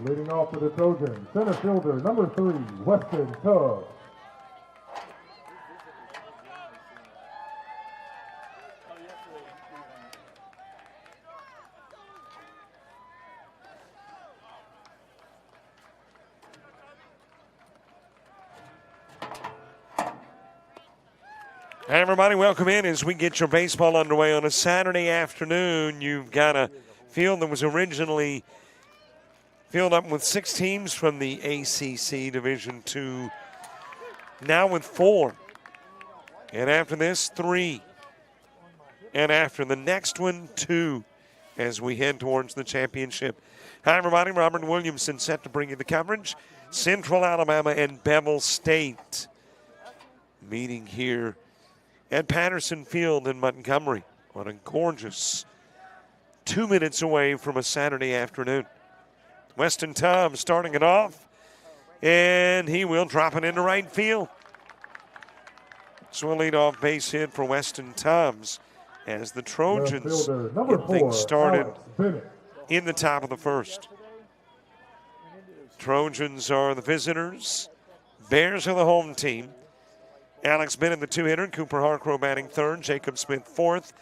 Leading off for the Trojans, center fielder, number 3, Weston Tubbs. Hey everybody, welcome in as we get your baseball underway on a Saturday afternoon. You've got a field that was originally filled up with 6 teams from the ACC Division II, now with 4. And after this, 3. And after the next one, 2, as we head towards the championship. Hi everybody, Robert Williamson set to bring you the coverage. Central Alabama and Beville State meeting here at Patterson Field in Montgomery on a gorgeous 2 minutes away from a Saturday afternoon. Weston Tubbs starting it off, and he will drop it into right field. So a leadoff base hit for Weston Tubbs as the Trojans get things started in the top of the first. Trojans are the visitors. Bears are the home team. Alex Bennett, the 2-hitter. Cooper Harcrow batting 3rd. Jacob Smith 4th.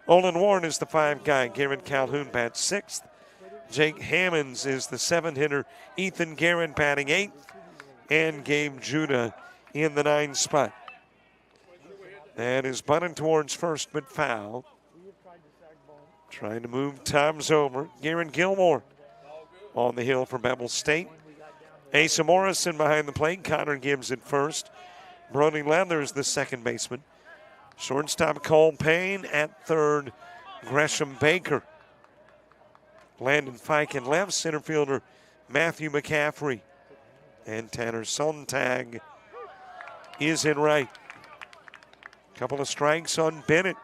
Olin Warren is the 5 guy. Garrett Calhoun bats 6th. Jake Hammonds is the 7-hitter. Ethan Garrett batting 8th. And Gabe Judah in the 9 spot. That is bunted towards first, but foul. Trying to move Tubbs over. Garrett Gilmore on the hill for Beville State. Asa Morrison behind the plate. Connor Gibbs at first. Brody Leathers, the second baseman. Shortstop Cole Payne at third. Gresham Baker. Landon Fike in left. Center fielder Matthew McCaffrey. And Tanner Sontag is in right. Couple of strikes on Bennett.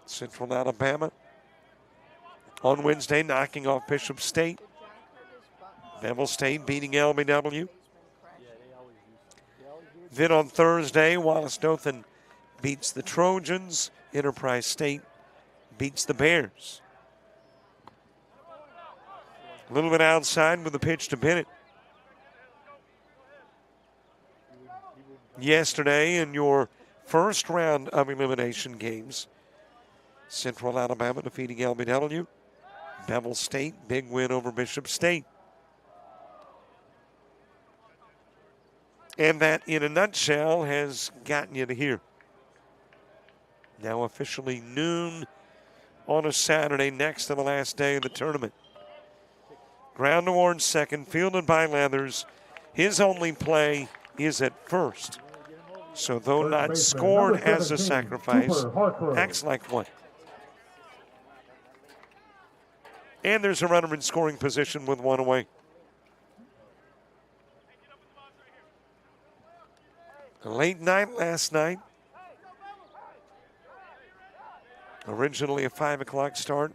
Central Alabama on Wednesday knocking off Bishop State. Beville State beating LBW. Then on Thursday, Wallace Dothan beats the Trojans. Enterprise State beats the Bears. A little bit outside with the pitch to Bennett. Yesterday in your first round of elimination games, Central Alabama defeating LBW. Beville State, big win over Bishop State. And that, in a nutshell, has gotten you to here. Now officially noon on a Saturday, next to the last day of the tournament. Ground towards second, fielded by Leathers. His only play is at first. So though not scored as a sacrifice, acts like one. And there's a runner in scoring position with 1 away. A late night last night. Originally a 5 o'clock start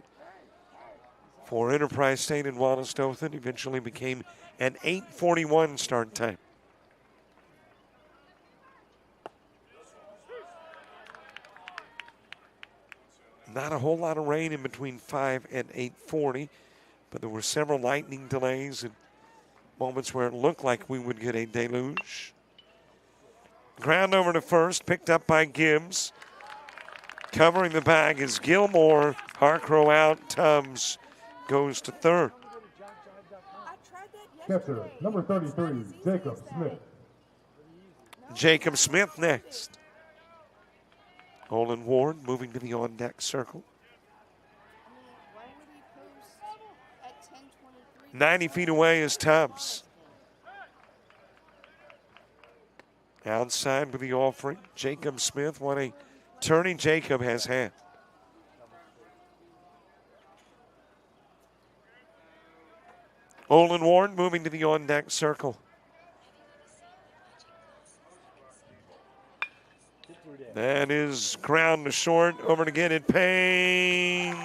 for Enterprise State and Wallace Dothan. Eventually became an 8:41 start time. Not a whole lot of rain in between 5 and 8:40, but there were several lightning delays and moments where it looked like we would get a deluge. Ground over to first, picked up by Gibbs. Covering the bag is Gilmore. Harcrow out. Tubbs goes to third. Catcher, number 33, Jacob Smith. Jacob Smith next. Olin Ward moving to the on-deck circle. 90 feet away is Tubbs. Outside with the offering, Jacob Smith. What a turning Jacob has had. Olin Ward moving to the on-deck circle. That is ground to short. Over to get it. Payne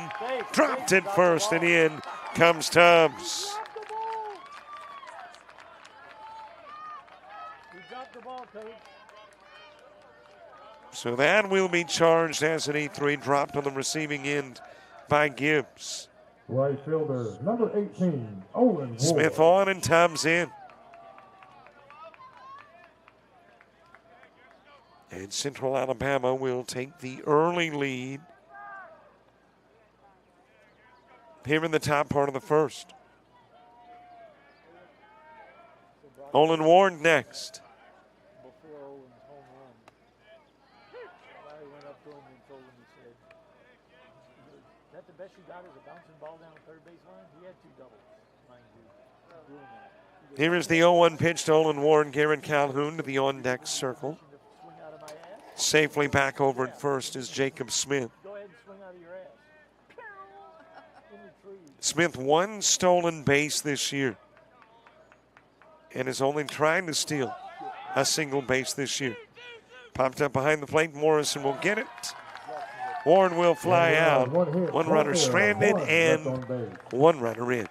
dropped it first, and in comes Tubbs. So that will be charged as an E3, dropped on the receiving end by Gibbs. Right fielder, number 18, Olin Ward. Smith on and Tubbs in. And Central Alabama will take the early lead here in the top part of the first. Olin Ward next. Best you got is a bouncing ball down the third base line. He had 2 doubles, mind you. Here is the 0-1 pitch to Olin Ward. Garrett Calhoun to the on-deck circle. Safely back over at first is Jacob Smith. Go ahead and swing out of your ass. Smith 1 stolen base this year and is only trying to steal a single base this year. Popped up behind the plate. Morrison will get it. Ward will fly out. One runner stranded and 1 runner in.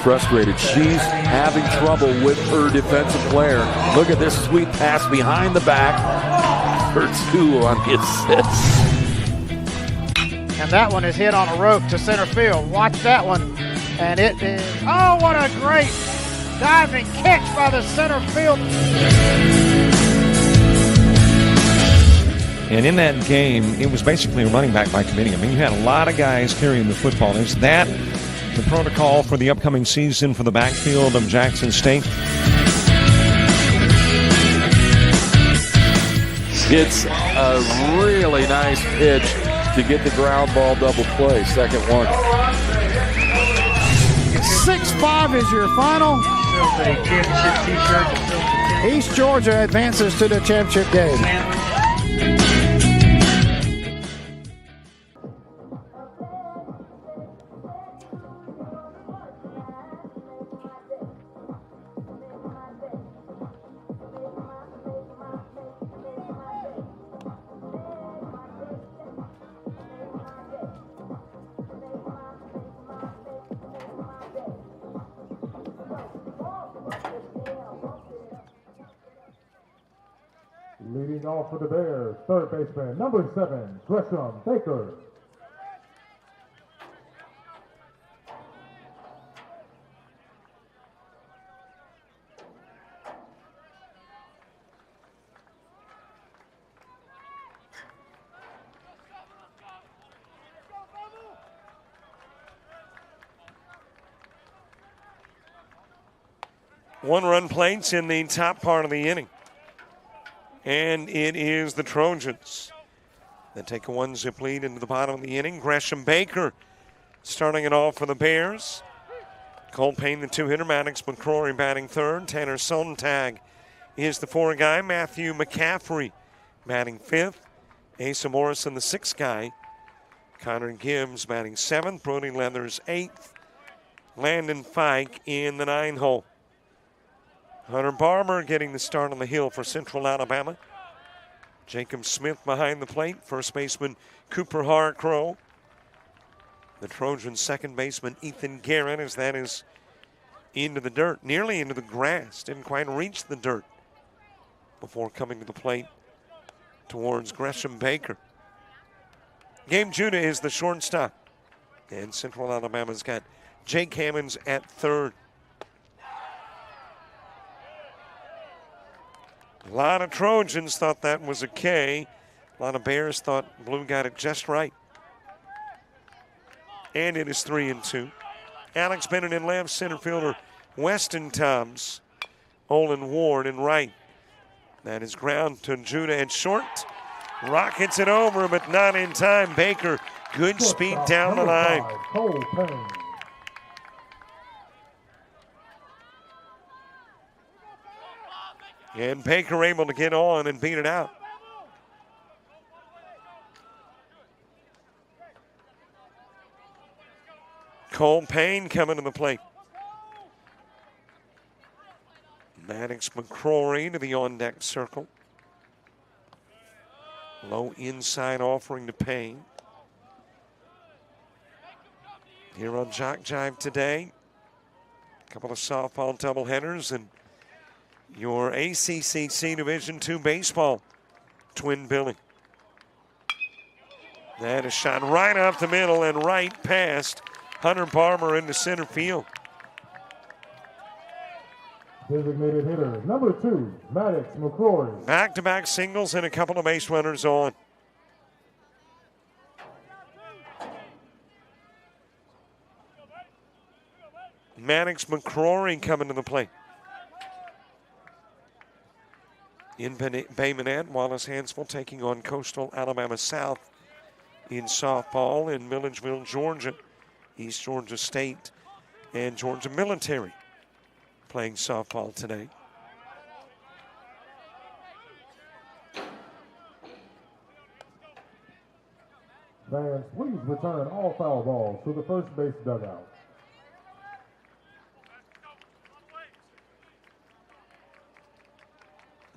Frustrated. She's having trouble with her defensive player. Look at this sweet pass behind the back for 2 on the assist. And that one is hit on a rope to center field. Watch that one. And it is, oh, what a great diving catch by the center field. And in that game, it was basically a running back by committee. I mean, you had a lot of guys carrying the football. Is that the protocol for the upcoming season for the backfield of Jackson State? It's a really nice pitch to get the ground ball double play. Second one. 6-5 is your final. East Georgia advances to the championship game. Leading off for the Bears, third baseman, number 7, Gresham Baker. One-run plates in the top part of the inning. And it is the Trojans that take a 1-zip lead into the bottom of the inning. Gresham Baker starting it off for the Bears. Cole Payne, the 2-hitter. Maddox McCrory batting third. Tanner Sontag is the 4 guy. Matthew McCaffrey batting 5th. Asa Morrison, the 6 guy. Connor Gibbs batting 7th. Brody Leathers 8th. Landon Fike in the 9-hole. Hunter Barber getting the start on the hill for Central Alabama. Jacob Smith behind the plate. First baseman Cooper Harcrow. The Trojans' second baseman Ethan Garrett, as that is into the dirt, nearly into the grass. Didn't quite reach the dirt before coming to the plate towards Gresham Baker. Gabe Judah is the shortstop. And Central Alabama's got Jake Hammonds at third. A lot of Trojans thought that was a K. A lot of Bears thought Blue got it just right. And it is 3-2. Alex Bennett in left, center fielder Weston Tubbs Olin Ward in right. That is ground to Judah at short. Rockets it over, but not in time. Baker, good speed down the line. Cole Payne. And Baker able to get on and beat it out. Cole Payne coming to the plate. Maddox McCrory to the on-deck circle. Low inside offering to Payne. Here on JockJive today, a couple of softball doubleheaders and your ACCC Division II baseball twin billing. That is shot right up the middle and right past Hunter Barber into center field. Designated hitter, number 2, Maddox McCrory. Back-to-back singles and a couple of base runners on. Maddox McCrory coming to the plate. In Bay Minette, Wallace Hansville taking on Coastal Alabama South in softball in Milledgeville, Georgia. East Georgia State and Georgia Military playing softball today. Fans, please return all foul balls to the first base dugout.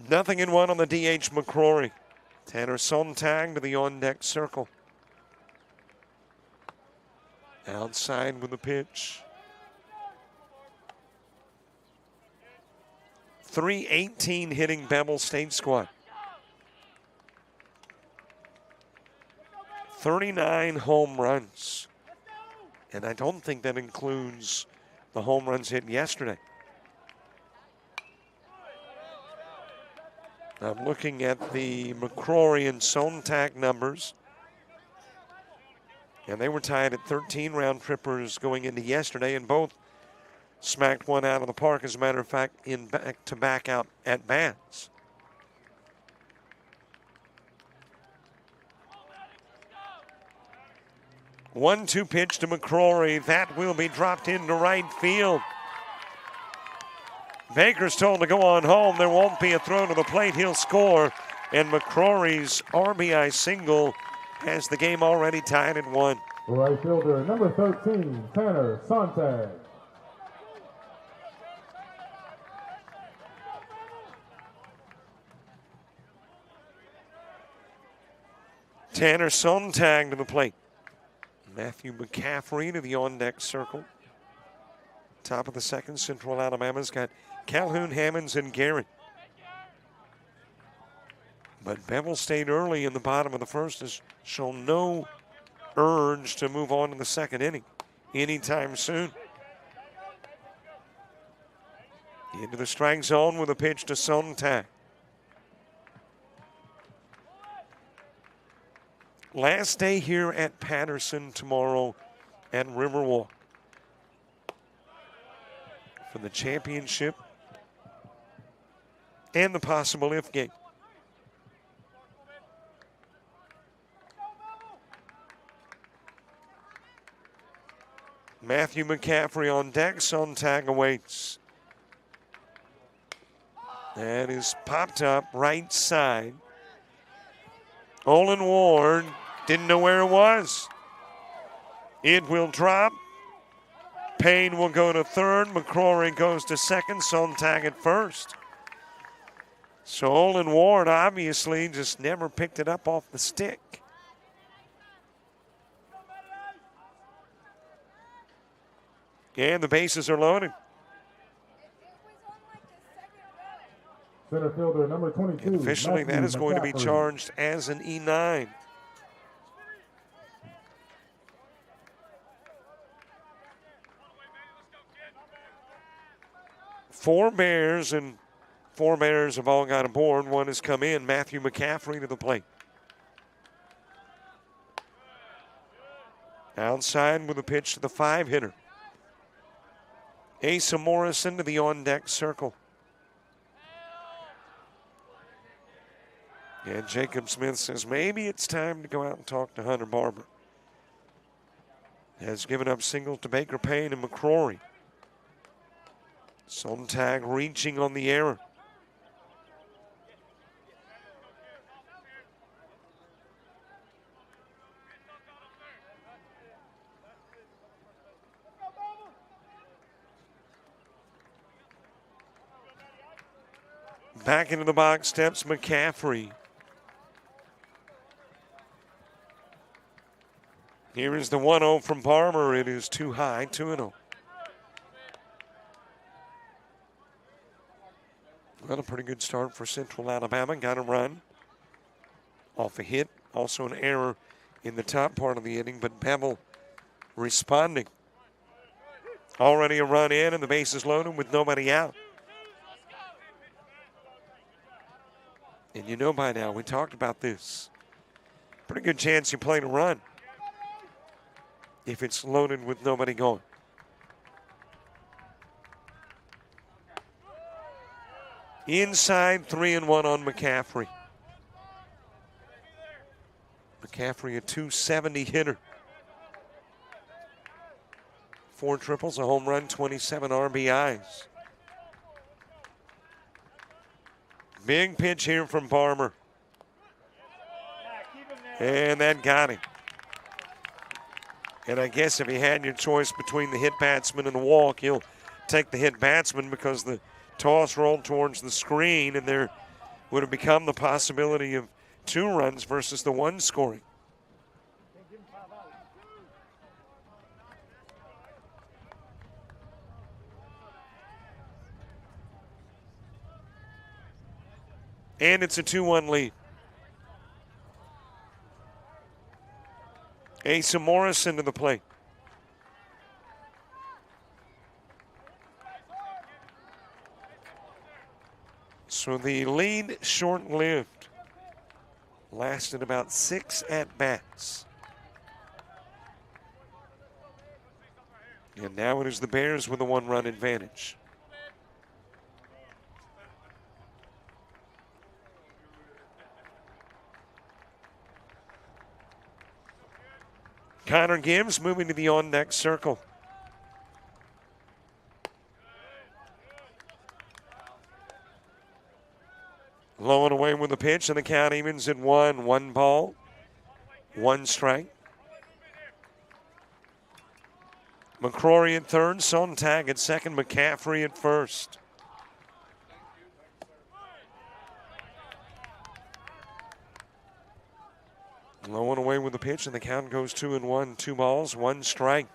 Nothing in one on the DH McCrory. Tanner Sontag to the on-deck circle. Outside with the pitch. 318 hitting Beville State squad. 39 home runs. And I don't think that includes the home runs hit yesterday. I'm looking at the McCrory and Sontag numbers. And they were tied at 13 round trippers going into yesterday, and both smacked one out of the park, as a matter of fact, in back-to-back out at bats. One-two pitch to McCrory. That will be dropped into right field. Baker's told to go on home. There won't be a throw to the plate. He'll score. And McCrory's RBI single has the game already tied at 1. Right fielder, number 13, Tanner Sontag. Tanner Sontag to the plate. Matthew McCaffrey to the on-deck circle. Top of the second, Central Alabama's got Calhoun, Hammonds, and Garrett. But Beville State early in the bottom of the first has shown no urge to move on to the second inning anytime soon. Into the strike zone with a pitch to Sontag. Last day here at Patterson tomorrow at Riverwalk for the championship and the possible if game. Matthew McCaffrey on deck. Sontag awaits. That is popped up right side. Olin Ward didn't know where it was. It will drop. Payne will go to third. McCrory goes to second. Sontag at first. So Olin Ward obviously just never picked it up off the stick. And the bases are loaded. Center fielder, number 22. And officially, that is going to be charged as an E9. Four Bears have all got aboard. One has come in. Matthew McCaffrey to the plate. Outside with a pitch to the 5-hitter. Asa Morrison to the on-deck circle. And Jacob Smith says maybe it's time to go out and talk to Hunter Barber. Has given up singles to Baker Payne and McCrory. Sontag reaching on the error. Back into the box steps McCaffrey. Here is the 1-0 from Barber. It is too high, 2-0. Well, a pretty good start for Central Alabama. Got a run off a hit. Also an error in the top part of the inning, but Bevill responding. Already a run in and the bases loaded with nobody out. And you know by now, we talked about this. Pretty good chance you play to run if it's loaded with nobody going. Inside 3-1 on McCaffrey. McCaffrey, a .270 hitter. 4 triples, a home run, 27 RBIs. Big pitch here from Barber. And that got him. And I guess if you had your choice between the hit batsman and the walk, you'll take the hit batsman because the toss rolled towards the screen and there would have become the possibility of 2 runs versus the 1 scoring. And it's a 2-1 lead. Asa Morrison to the plate. So the lead short-lived. Lasted about 6 at-bats. And now it is the Bears with a 1-run advantage. Connor Gibbs moving to the on-deck circle. Low and away with the pitch, and the count evens at 1. 1 ball, 1 strike. McCrory at third, Sontag at second, McCaffrey at first. Low and away with the pitch, and the count goes 2-1. 2 balls, 1 strike.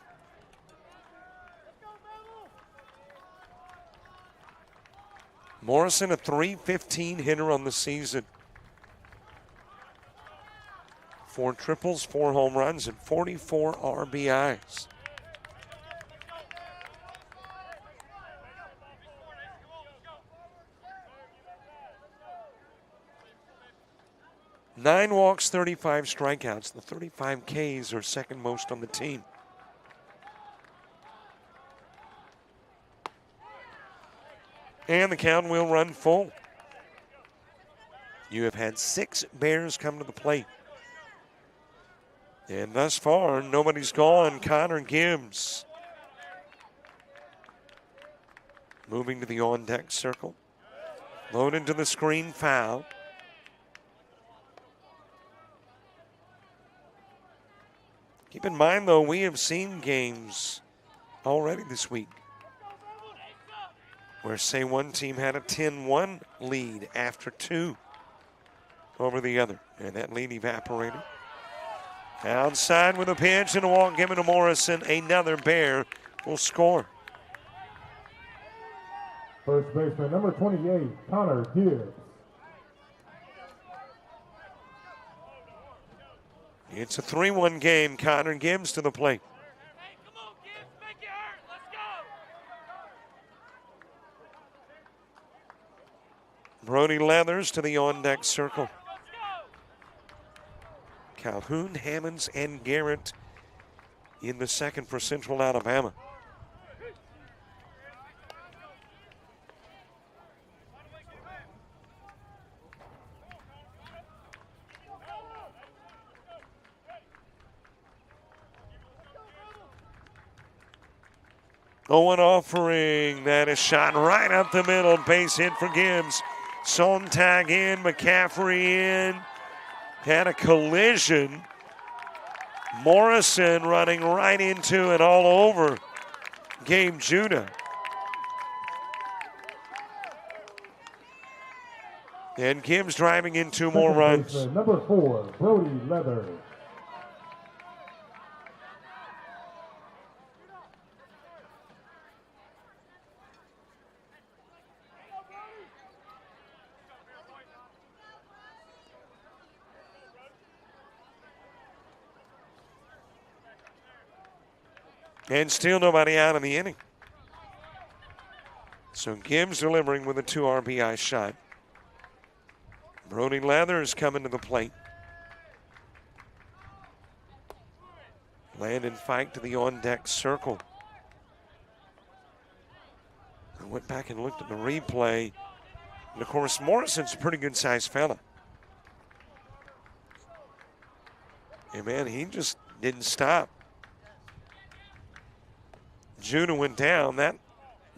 Morrison, a .315 hitter on the season. 4 triples, 4 home runs, and 44 RBIs. Nine walks, 35 strikeouts. The 35 Ks are second most on the team. And the count will run full. You have had 6 Bears come to the plate. And thus far, nobody's gone. Connor Gibbs moving to the on-deck circle. Loaded to the screen, foul. Keep in mind, though, we have seen games already this week where, say, one team had a 10-1 lead after 2 over the other, and that lead evaporated. Outside with a pitch and a walk given to Morrison. Another Bear will score. First baseman, number 28, Connor Gibbs. It's a 3-1 game. Connor Gibbs to the plate. Hey, come on, Gibbs, make it hurt. Let's go. Brody Leathers to the on-deck circle. Calhoun, Hammonds, and Garrett in the second for Central Alabama. 0-1 offering. That is shot right up the middle. Base hit for Gibbs. Sontag in, McCaffrey in. Had a collision. Morrison running right into and all over Gabe Judah. And Gibbs driving in 2 more runs. Baseman, number 4, Brody Leather. And still nobody out in the inning. So Gibbs delivering with a 2 RBI shot. Brody Leather is coming to the plate. Landon Fike to the on-deck circle. I went back and looked at the replay. And of course, Morrison's a pretty good-sized fella. And man, he just didn't stop. Judah went down. That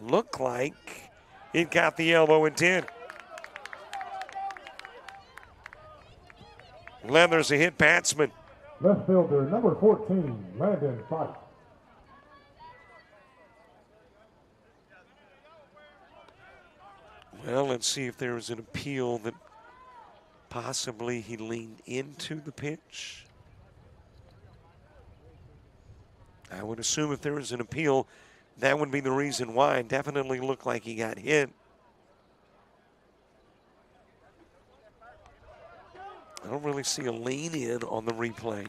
looked like it got the elbow. It did. Leather's a hit batsman. Left fielder, number 14, Landon Fike. Well, let's see if there was an appeal that possibly he leaned into the pitch. I would assume if there was an appeal, that would be the reason why. It definitely looked like he got hit. I don't really see a lean in on the replay.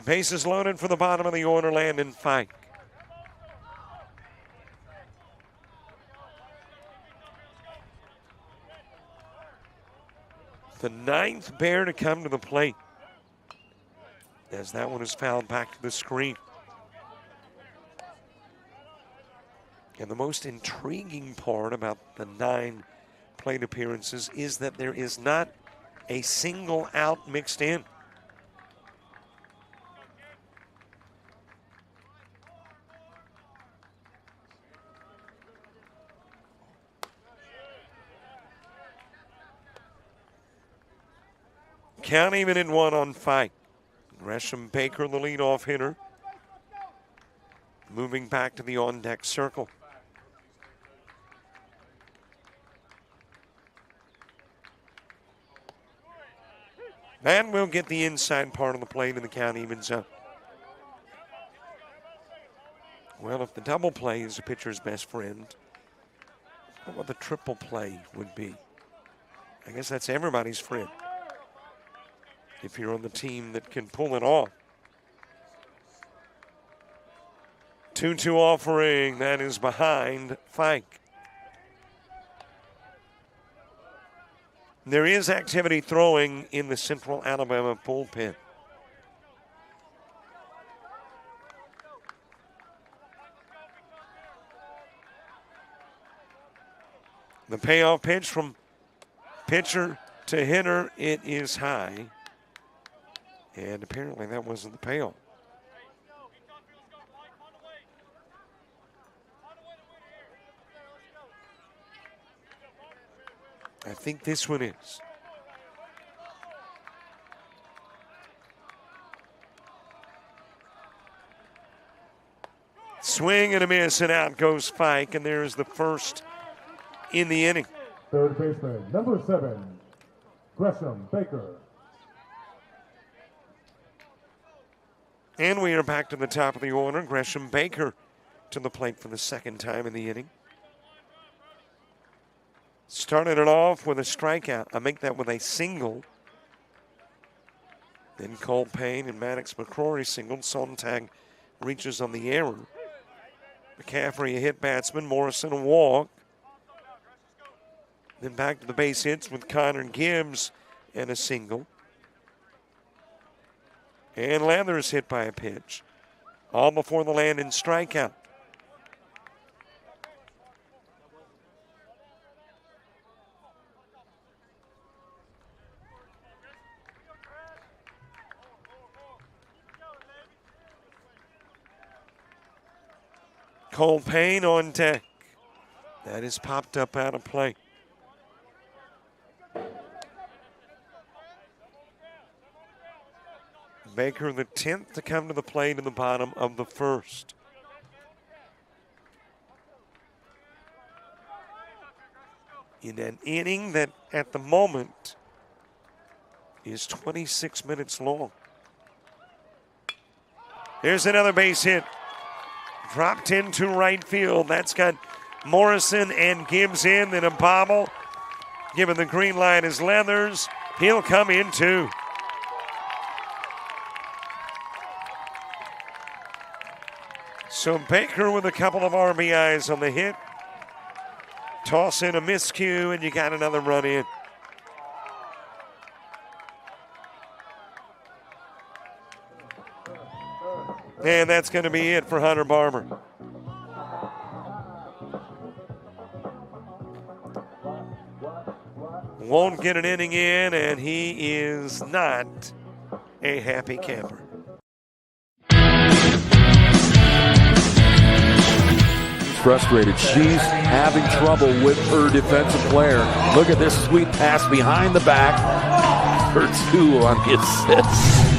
Bases loaded for the bottom of the order, Landon Fike. The 9th Bear to come to the plate, as that one is fouled back to the screen. And the most intriguing part about the 9 plate appearances is that there is not a single out mixed in. Count even in 1 on Fike. Gresham Baker, the leadoff hitter, moving back to the on-deck circle. And we'll get the inside part of the plate and the count evens up. Well, if the double play is a pitcher's best friend, what the triple play would be. I guess that's everybody's friend, if you're on the team that can pull it off. 2-2 offering, that is behind Fike. There is activity throwing in the Central Alabama bullpen. The payoff pitch from pitcher to hitter, it is high. And apparently that wasn't the payoff. I think this one is. Swing and a miss, and out goes Fike, and there's the first in the inning. Third baseman, number 7, Gresham Baker. And we are back to the top of the order. Gresham Baker to the plate for the second time in the inning. Started it off with a strikeout. I make that with a single. Then Cole Payne and Maddox McCrory singled. Sontag reaches on the error. McCaffrey a hit batsman. Morrison a walk. Then back to the base hits with Connor Gibbs and a single. And Leather is hit by a pitch. All before the Landon strikeout. Cole Payne on deck. That is popped up out of play. Baker, the 10th to come to the plate in the bottom of the first. In an inning that at the moment is 26 minutes long. There's another base hit. Dropped into right field. That's got Morrison and Gibbs in, then a bobble. Given the green light is Leathers. He'll come in too. So Baker with a couple of RBIs on the hit. Toss in a miscue, and you got another run in. And that's going to be it for Hunter Barber. Won't get an inning in, and he is not a happy camper. Frustrated. She's having trouble with her defensive player. Look at this sweet pass behind the back for 2 on the assist.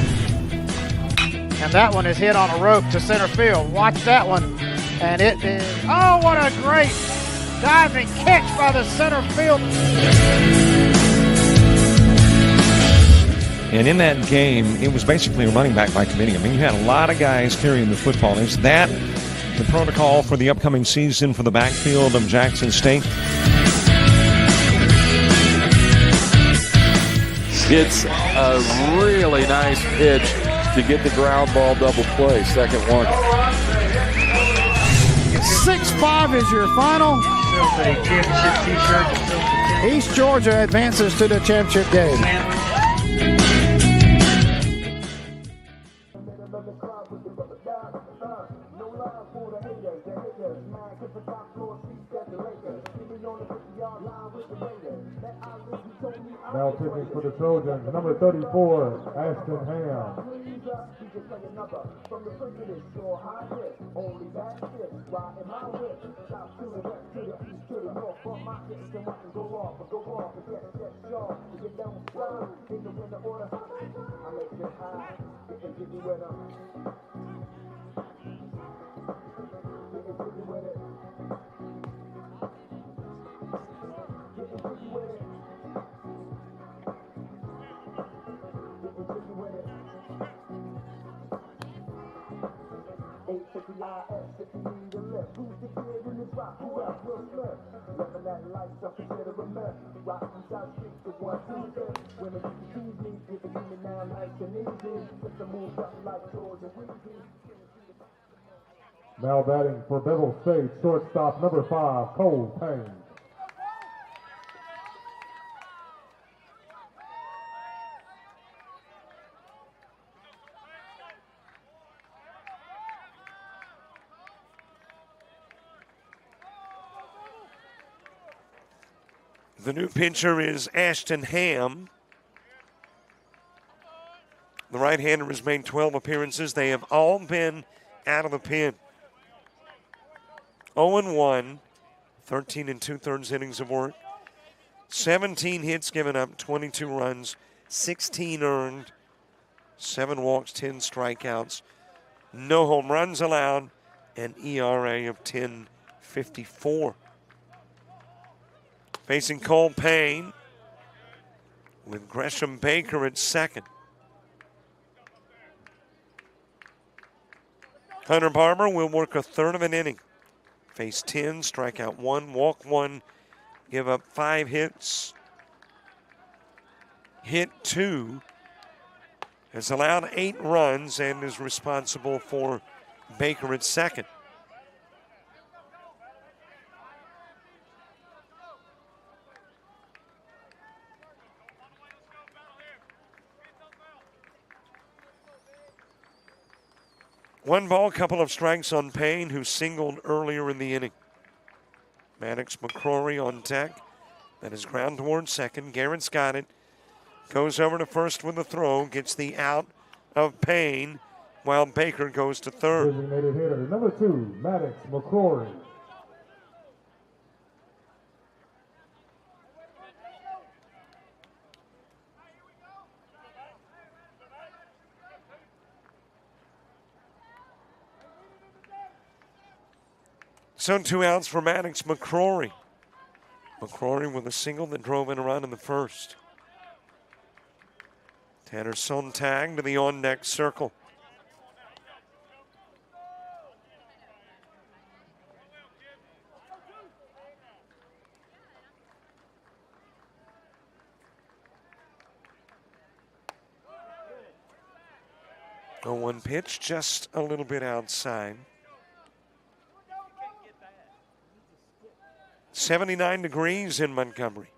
And that one is hit on a rope to center field. Watch that one. And it is, oh, what a great diving catch by the center field. And in that game, it was basically a running back by committee. I mean, you had a lot of guys carrying the football. Is that the protocol for the upcoming season for the backfield of Jackson State? It's a really nice pitch to get the ground ball double play. Second one. 6-5 is your final. East Georgia advances to the championship game. Now pitching for the Trojans, number 34, Ashton Ham. Now batting for Beville State, shortstop number 5, Cole Payne. The new pitcher is Ashton Ham. The right-hander has made 12 appearances. They have all been out of the pen. 0-1, 13 2/3 innings of work. 17 hits given up, 22 runs, 16 earned, 7 walks, 10 strikeouts, no home runs allowed, an ERA of 10.54. Facing Cole Payne with Gresham Baker at second. Hunter Barber will work a third of an inning. Face 10, strike out 1, walk 1, give up 5 hits. Hit 2, has allowed 8 runs and is responsible for Baker at second. One ball, couple of strikes on Payne, who singled earlier in the inning. Maddox McCrory on deck. That is ground towards second. Garrett's got it. Goes over to first with the throw. Gets the out of Payne. while Baker goes to third. Designated hitter number 2, Maddox McCrory. So 2 outs for Maddox McCrory. McCrory with a single that drove in a run in the first. Tanner Sontag to the on-deck circle. A 1 pitch, just a little bit outside. 79 degrees in Montgomery.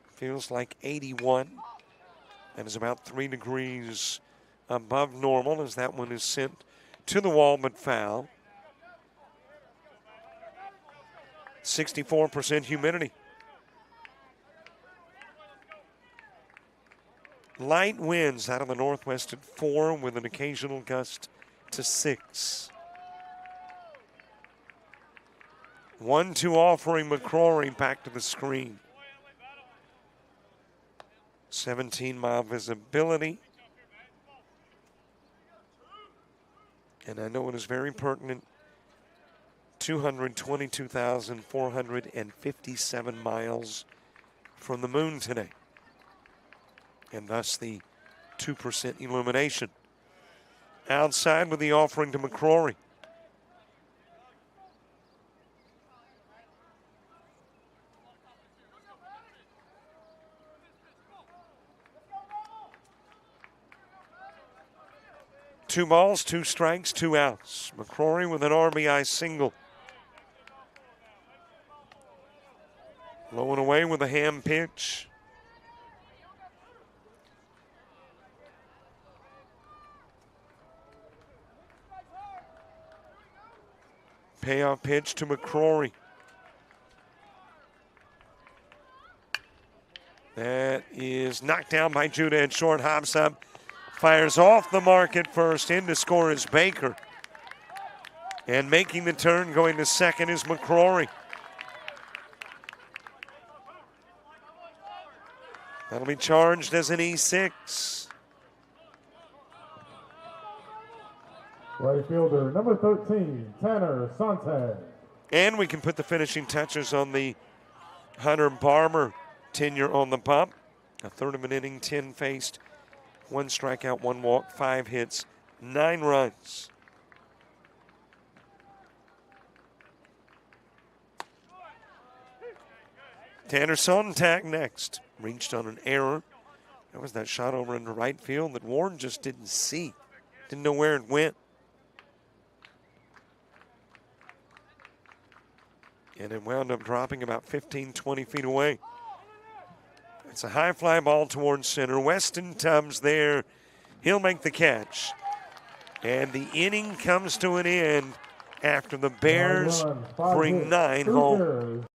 Feels like 81. That is about 3 degrees above normal as that one is sent to the wall but foul. 64% humidity. Light winds out of the northwest at 4 with an occasional gust to 6. 1-2 offering McCrory back to the screen. 17-mile visibility. And I know it is very pertinent. 222,457 miles from the moon today. And thus the 2% illumination. Outside with the offering to McCrory. Two balls, 2 strikes, 2 outs. McCrory with an RBI single. Low and away with a ham pitch. Payoff pitch to McCrory. That is knocked down by Judah at short. Hops up. Fires off the mark at first. In to score is Baker. And making the turn, going to second, is McCrory. That'll be charged as an E6. Right fielder number 13, Tanner Sontag. And we can put the finishing touches on the Hunter Barber tenure on the pump. A third of an inning, 10 faced, 1 strikeout, 1 walk, 5 hits, 9 runs. Tanner Sontag next. Reached on an error. That was that shot over into right field that Warren just didn't see. Didn't know where it went. And it wound up dropping about 15, 20 feet away. It's a high fly ball towards center. Weston Tubbs there. He'll make the catch. And the inning comes to an end after the Bears bring 9 home.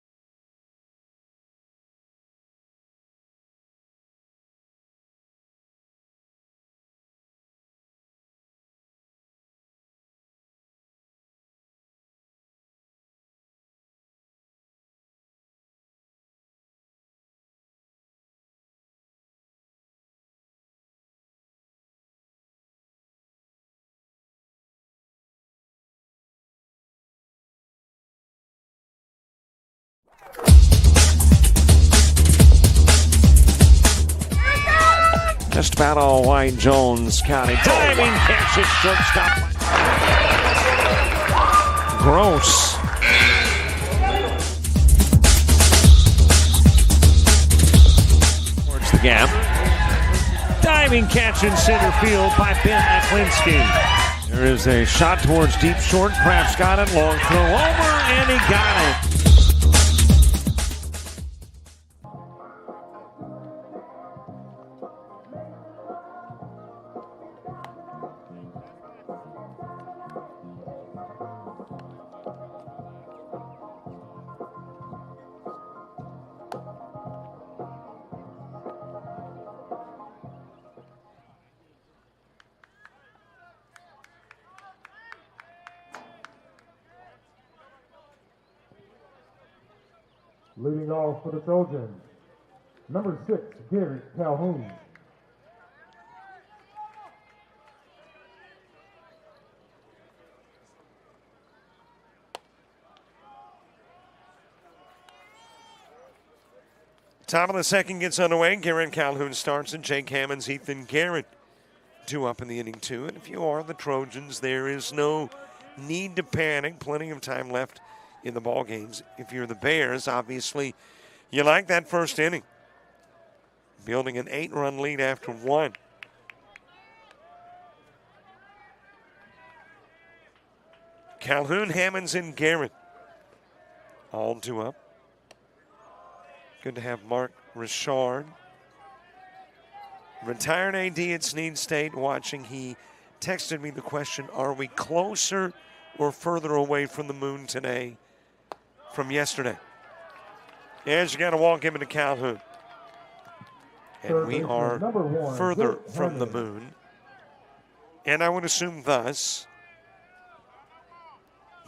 Just about all white, Jones County. Diving catch at shortstop. Gross. Towards the gap. Diving catch in center field by Ben Aklinski. There is a shot towards deep short. Kraft's got it. Long throw over, and he got it. Leading off for the Trojans, number 6, Garrett Calhoun. Top of the second gets underway. Garrett Calhoun starts and Jake Hammonds, Ethan Garrett 2 up in the inning 2. And if you are the Trojans, there is no need to panic. Plenty of time left in the ball games. If you're the Bears, obviously you like that first inning. Building an 8-run lead after 1. Calhoun, Hammonds, and Garrett all 2 up. Good to have Mark Richard, retired AD at Snead State, watching. He texted me the question, are we closer or further away from the moon today from yesterday? As you got to walk him into Calhoun. And we are further from the moon. And I would assume thus,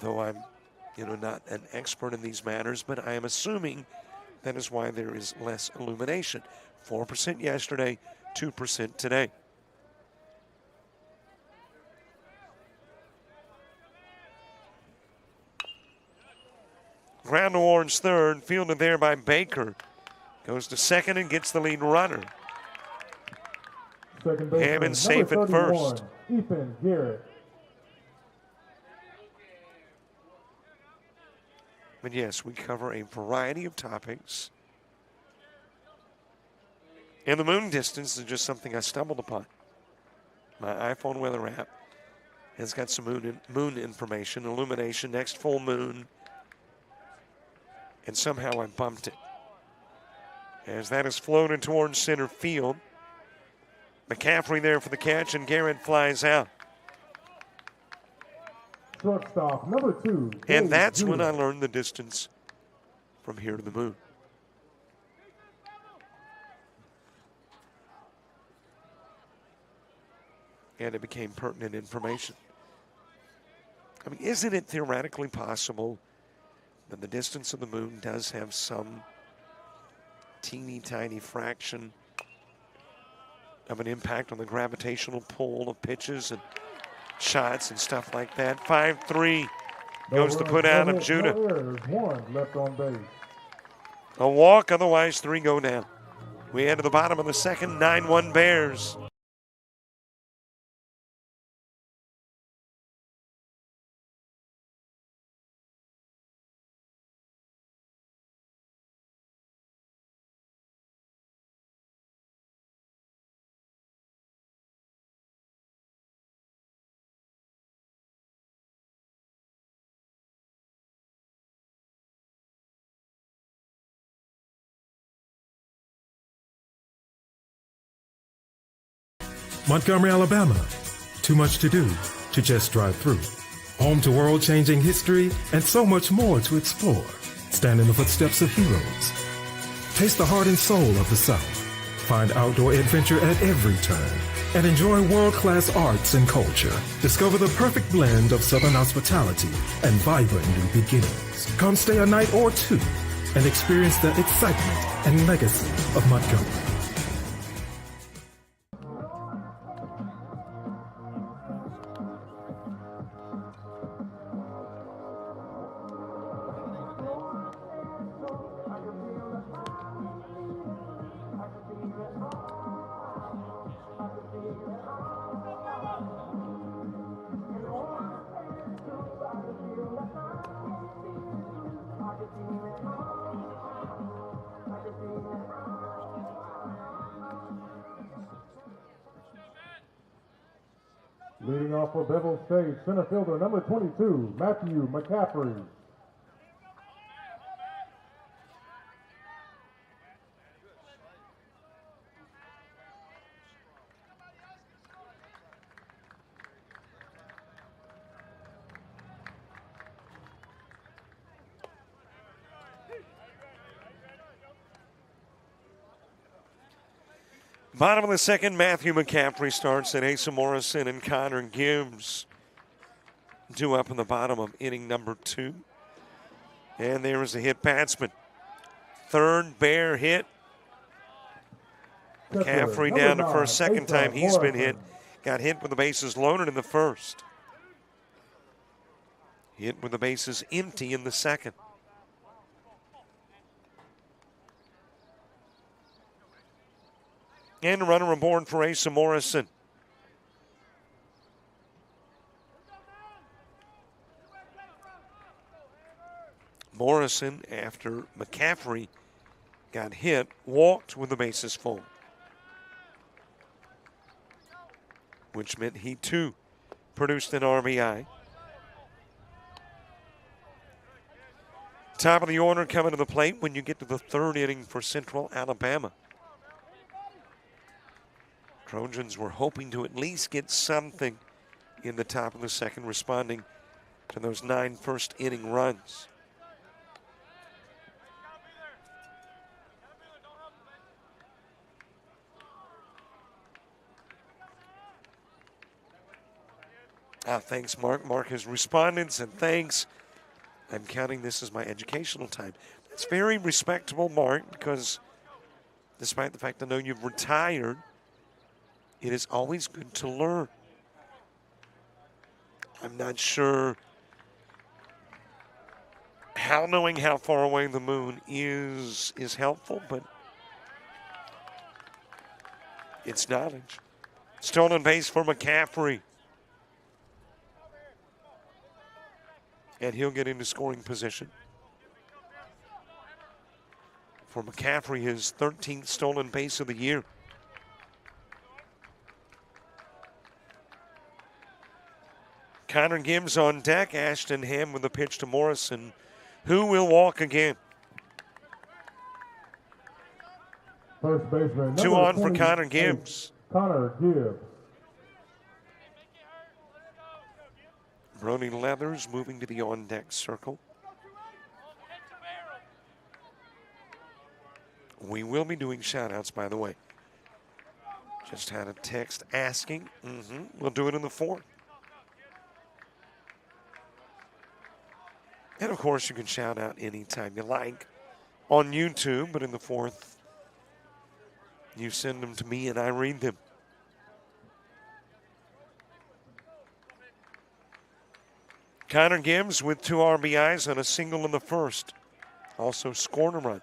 though I'm not an expert in these matters, but I am assuming that is why there is less illumination. 4% yesterday, 2% today. Ground to Warren's third, fielded there by Baker. Goes to second and gets the lead runner. Hammond safe at first. Ethan Garrett. But yes, we cover a variety of topics. And the moon distance is just something I stumbled upon. My iPhone weather app has got some moon information, illumination, next full moon. And somehow I bumped it. As that is floated towards center field. McCaffrey there for the catch, and Garrett flies out. Shortstop, number 2. And that's when I learned the distance from here to the moon. And it became pertinent information. I mean, isn't it theoretically possible that the distance of the moon does have some teeny tiny fraction of an impact on the gravitational pull of pitches and shots and stuff like that? 5-3 goes to put out of Judah. One left on base. A walk, otherwise 3 go down. We head to the bottom of the second, 9-1 Bears. Montgomery, Alabama. Too much to do to just drive through. Home to world-changing history and so much more to explore. Stand in the footsteps of heroes. Taste the heart and soul of the South. Find outdoor adventure at every turn. And enjoy world-class arts and culture. Discover the perfect blend of Southern hospitality and vibrant new beginnings. Come stay a night or 2 and experience the excitement and legacy of Montgomery. Leading off for Beville State, center fielder number 22, Matthew McCaffrey. Bottom of the second, Matthew McCaffrey starts, and Asa Morrison and Connor Gibbs 2 up in the bottom of inning number 2. And there is a hit batsman. third Bear hit. McCaffrey down to first, second time he's been hit. Got hit with the bases loaded in the first. Hit with the bases empty in the second. And a runner aboard for Asa Morrison. Morrison, after McCaffrey got hit, walked with the bases full, which meant he too produced an RBI. Top of the order coming to the plate when you get to the third inning for Central Alabama. Trojans were hoping to at least get something in the top of the second, responding to those 9 first inning runs. Thanks, Mark. Mark has responded, said thanks. I'm counting this as my educational time. That's very respectable, Mark, because despite the fact I know you've retired, it is always good to learn. I'm not sure how knowing how far away the moon is helpful, but it's knowledge. Stolen base for McCaffrey. And he'll get into scoring position. For McCaffrey, his 13th stolen base of the year. Connor Gibbs on deck. Ashton Ham with a pitch to Morrison, who will walk again. First baseman, 2 on for Connor Gibbs. Connor Gibbs. Brody Leathers moving to the on-deck circle. We will be doing shout-outs, by the way. Just had a text asking. We'll do it in the fourth. And, of course, you can shout out anytime you like on YouTube, but in the fourth, you send them to me and I read them. Connor Gibbs with 2 RBIs and a single in the first. Also scored a run.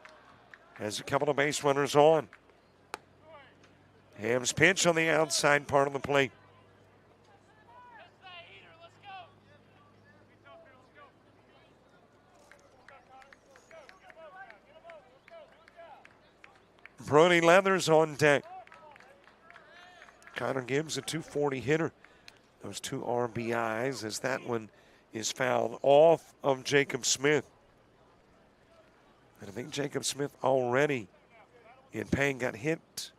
Has a couple of base runners on. Ham's pitch on the outside part of the plate. Brody Leathers on deck. Connor Gibbs, a 240 hitter. Those 2 RBIs as that one is fouled off of Jacob Smith. And I think Jacob Smith already in pain, got hit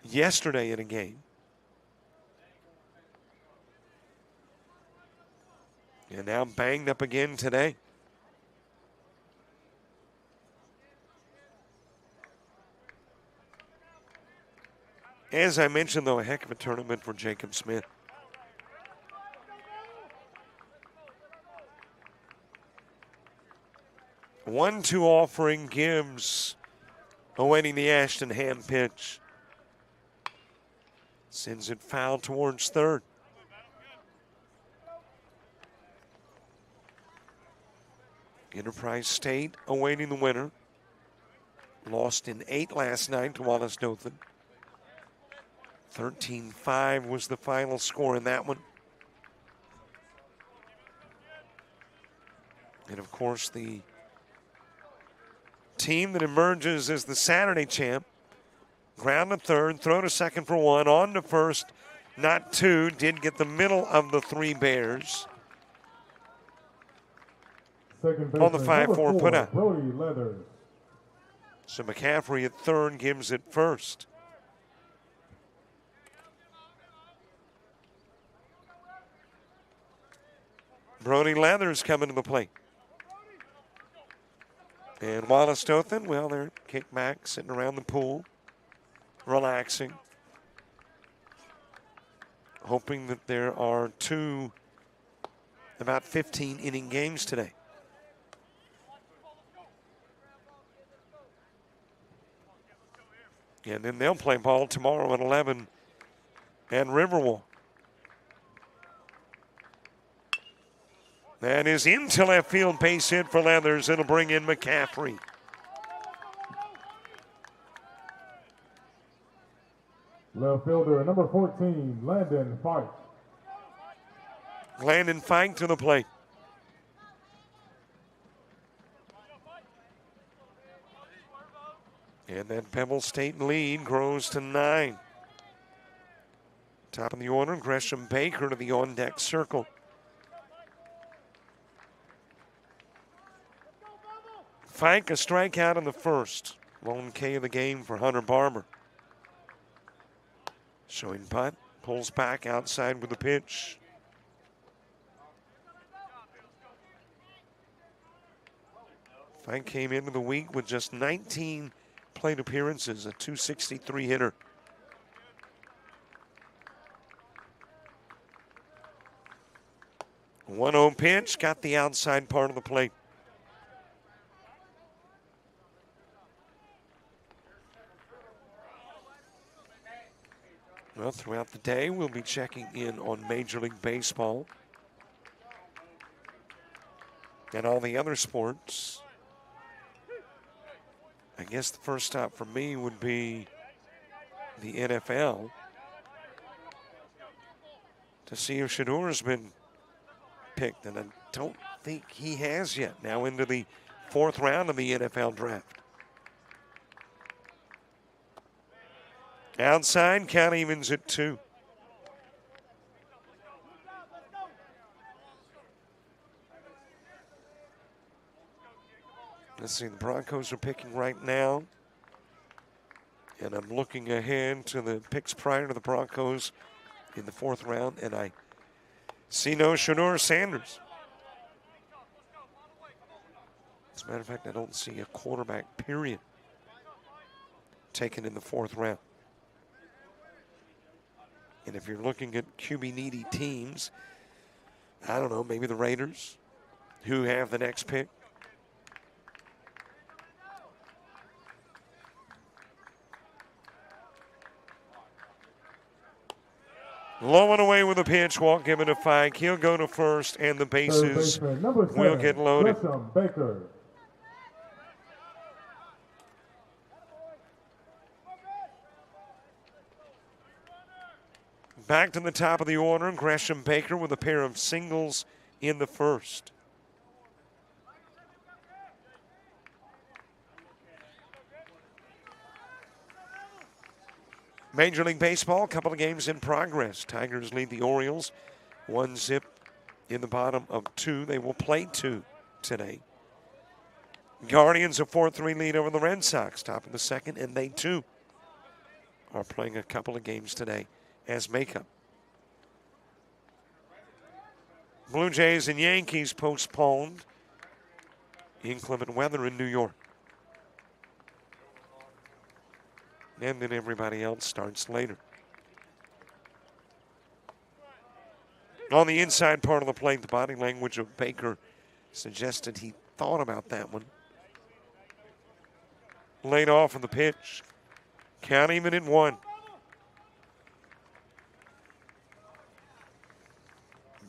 yesterday in a game. And now banged up again today. As I mentioned, though, a heck of a tournament for Jacob Smith. One-two offering. Gibbs awaiting the Ashton Ham pitch. Sends it foul towards third. Enterprise State awaiting the winner. Lost in 8 last night to Wallace Dothan. 13-5 was the final score in that one. And of course, the team that emerges as the Saturday champ, ground to third, throw to second for 1, on to first, not 2, did get the middle of the 3 Bears. On the 5-4 putout. Brody Leathers. So McCaffrey at third, Gibbs at first. Brody Leathers coming to the plate. And Wallace Dothan, well, they're kicked back, sitting around the pool, relaxing. Hoping that there are 2 about 15 inning games today. And then they'll play ball tomorrow at 11 at Riverwalk. That is into left field, base hit for Leathers. It'll bring in McCaffrey. Left fielder, number 14, Landon Fike. Landon Fike to the plate. And that Beville State lead grows to 9. Top of the order, Gresham Baker to the on-deck circle. Fike a strikeout in the first. Lone K of the game for Hunter Barber. Showing putt, pulls back outside with the pitch. Fike came into the week with just 19 plate appearances, a .263 hitter. One 1-0 pitch, got the outside part of the plate. Well, throughout the day, we'll be checking in on Major League Baseball and all the other sports. I guess the first stop for me would be the NFL to see if Shadur's been picked, and I don't think he has yet. Now into the 4th round of the NFL draft. Outside, count evens at 2. Let's see, the Broncos are picking right now. And I'm looking ahead to the picks prior to the Broncos in the 4th round, and I see no Shadur Sanders. As a matter of fact, I don't see a quarterback, period, taken in the 4th round. And if you're looking at QB-needy teams, I don't know, maybe the Raiders, who have the next pick. Low and away with a pitch, walk given to Fike. He'll go to first, and the bases will get loaded. Gresham Baker. Back to the top of the order, Gresham Baker with a pair of singles in the first. Major League Baseball, a couple of games in progress. Tigers lead the Orioles 1-0 in the bottom of 2. They will play 2 today. Guardians a 4-3 lead over the Red Sox, top of the 2nd, and they too are playing a couple of games today as makeup. Blue Jays and Yankees postponed. Inclement weather in New York. And then everybody else starts later. On the inside part of the plate, the body language of Baker suggested he thought about that one. Laid off of the pitch. Count even at 1.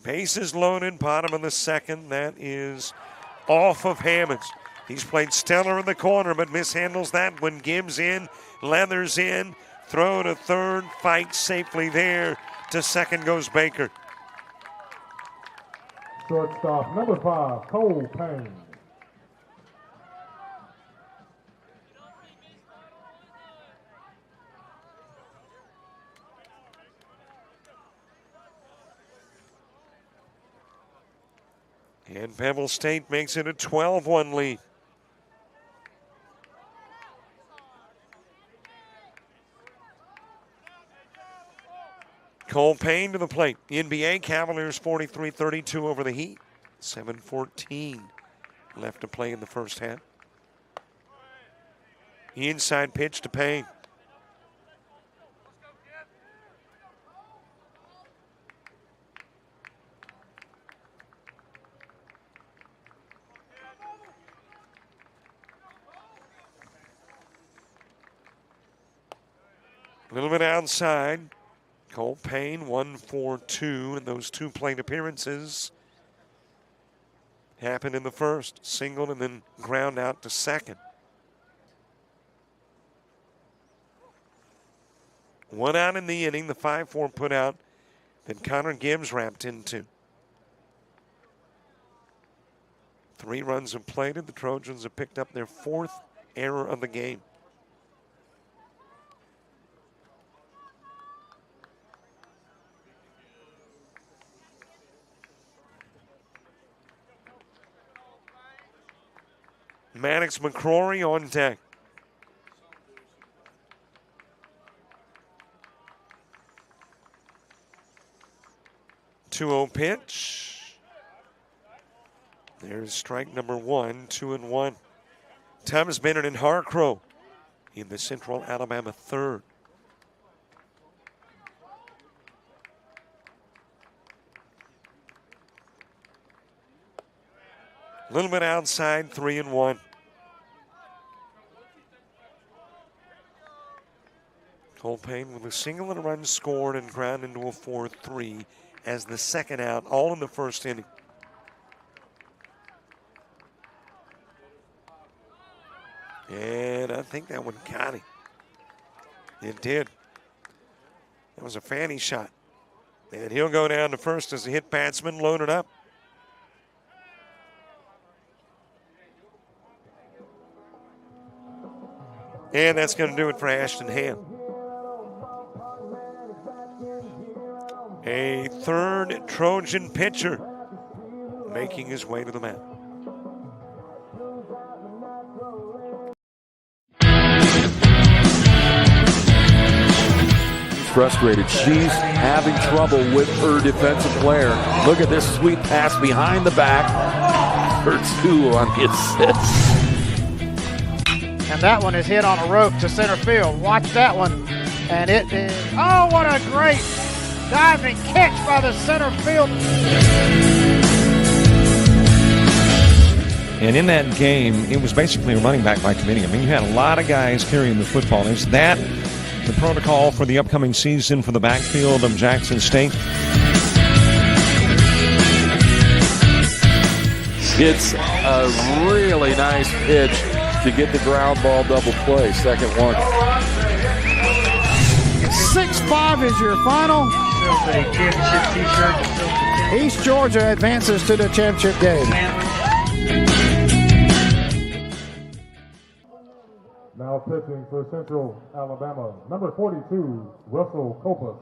Bases loaded, bottom of the 2nd. That is off of Hammonds. He's played stellar in the corner, but mishandles that one. Gibbs in, Leathers in, throw to third, Fike safely there. To 2nd goes Baker. Shortstop, number 5, Cole Payne. And Beville State makes it a 12-1 lead. Cole Payne to the plate. NBA Cavaliers 43-32 over the Heat. 7:14 left to play in the first half. Inside pitch to Payne. A little bit outside. Cole Payne, 1-for-2 in those 2 plate appearances. Happened in the first, singled and then ground out to second. 1 out in the inning, the 5-4 put out that Connor Gibbs wrapped into. 3 runs have plated. The Trojans have picked up their 4th error of the game. Maddox McCrory on deck. 2-0 pitch. There's strike number 1, 2-1. Thomas Bennett and Harcrow in the Central Alabama 3rd. A little bit outside, 3-1. Cole Payne with a single and a run scored and ground into a 4-3 as the second out, all in the first inning. And I think that one got him. It did. That was a fanny shot. And he'll go down to first as the hit batsman loaded up. And that's going to do it for Ashton Ham. A 3rd Trojan pitcher making his way to the mound. She's frustrated. She's having trouble with her defensive player. Look at this sweet pass behind the back for 2 on the assist. And that one is hit on a rope to center field. Watch that one. And it is, oh, what a great diving catch by the center field. And in that game, it was basically a running back by committee. I mean, you had a lot of guys carrying the football. Is that the protocol for the upcoming season for the backfield of Jackson State? It's a really nice pitch to get the ground ball double play. Second one. 6-5 is your final. East Georgia advances to the championship game. Now pitching for Central Alabama, number 42, Russell Copas.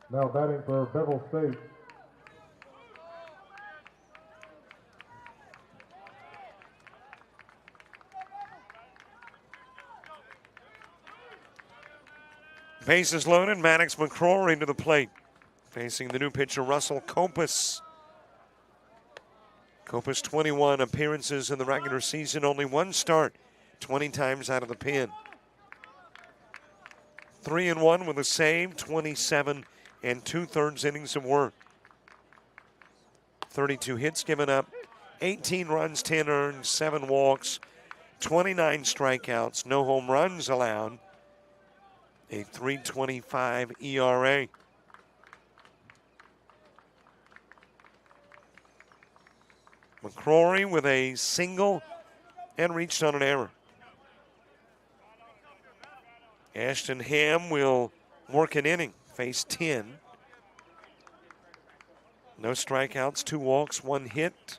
Now batting for Beville State, bases loaded, Maddox McCrory to the plate. Facing the new pitcher, Russell Copas. Copas 21 appearances in the regular season, only 1 start, 20 times out of the pen. 3-1 with a save, 27 2/3 innings of work. 32 hits given up, 18 runs, 10 earned, 7 walks, 29 strikeouts, no home runs allowed. A 3.25 ERA. McCrory with a single and reached on an error. Ashton Ham will work an inning, face 10. No strikeouts, 2 walks, 1 hit.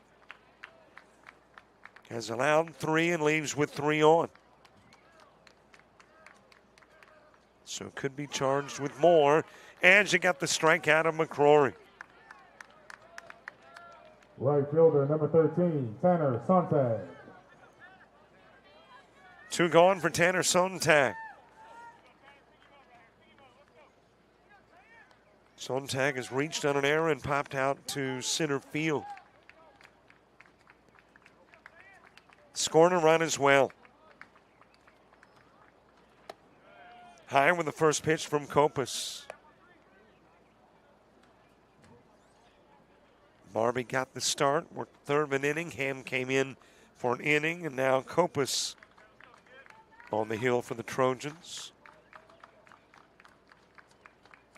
Has allowed 3 and leaves with 3 on. So could be charged with more. And you got the strikeout of McCrory. Right fielder, number 13, Tanner Sontag. 2 gone for Tanner Sontag. Sontag has reached on an error and popped out to center field. Scored a run as well. High with the first pitch from Kopus. Barbie got the start, worked third of an inning. Ham came in for an inning, and now Kopus on the hill for the Trojans.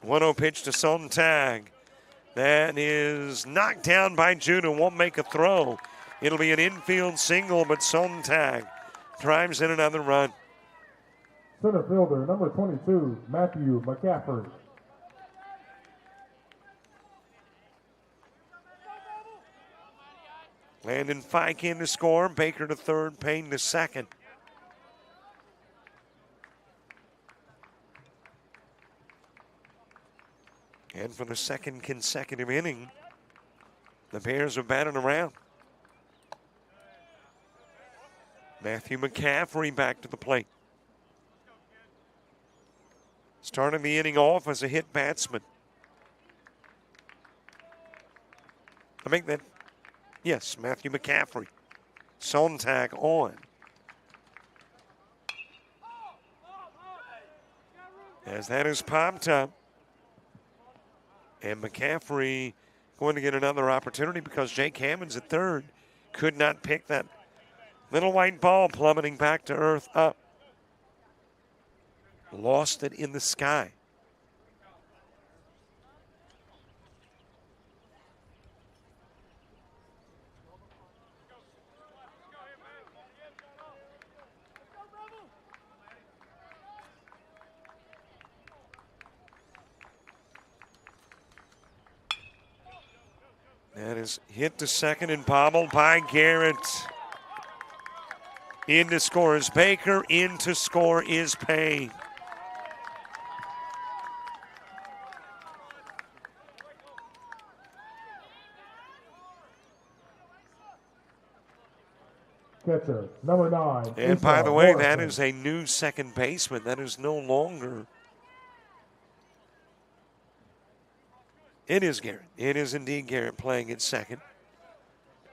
1-0 pitch to Sontag. That is knocked down by Judah, won't make a throw. It'll be an infield single, but Sontag drives in another run. Center fielder, number 22, Matthew McCaffrey. Landon Fike in to score. Baker to third, Payne to second. And for the second consecutive inning, the Bears are batting around. Matthew McCaffrey back to the plate. Starting the inning off as a hit batsman. I make that, yes, Matthew McCaffrey. Sontag on. As that is popped up. And McCaffrey going to get another opportunity because Jake Hammonds at third could not pick that little white ball plummeting back to earth up. Lost it in the sky. That is hit to second and bobbled by Garrett. In to score is Baker. In to score is Payne. Catcher, number 9. And by the way, that is a new second baseman. That is no longer. It is Garrett. It is indeed Garrett playing at second.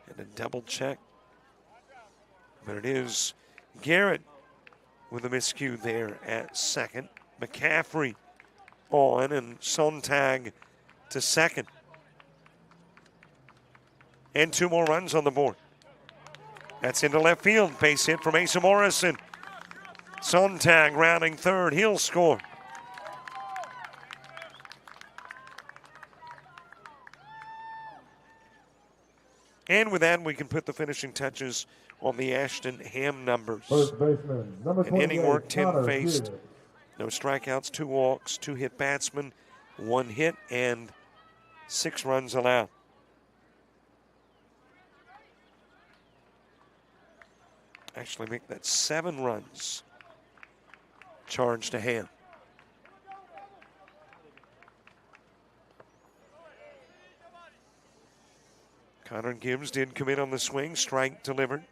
And a double check. But it is Garrett with a miscue there at second. McCaffrey on and Sontag to second. And 2 more runs on the board. That's into left field. Base hit from Asa Morrison. Sontag rounding third. He'll score. And with that, we can put the finishing touches on the Ashton Ham numbers. First baseman, number 28, An inning work, 10 Connor faced. Gibbs. No strikeouts, 2 walks, 2 hit batsmen, 1 hit, and 6 runs allowed. Actually make that 7 runs charged to Ham. Connor Gibbs did come in on the swing, strike delivered.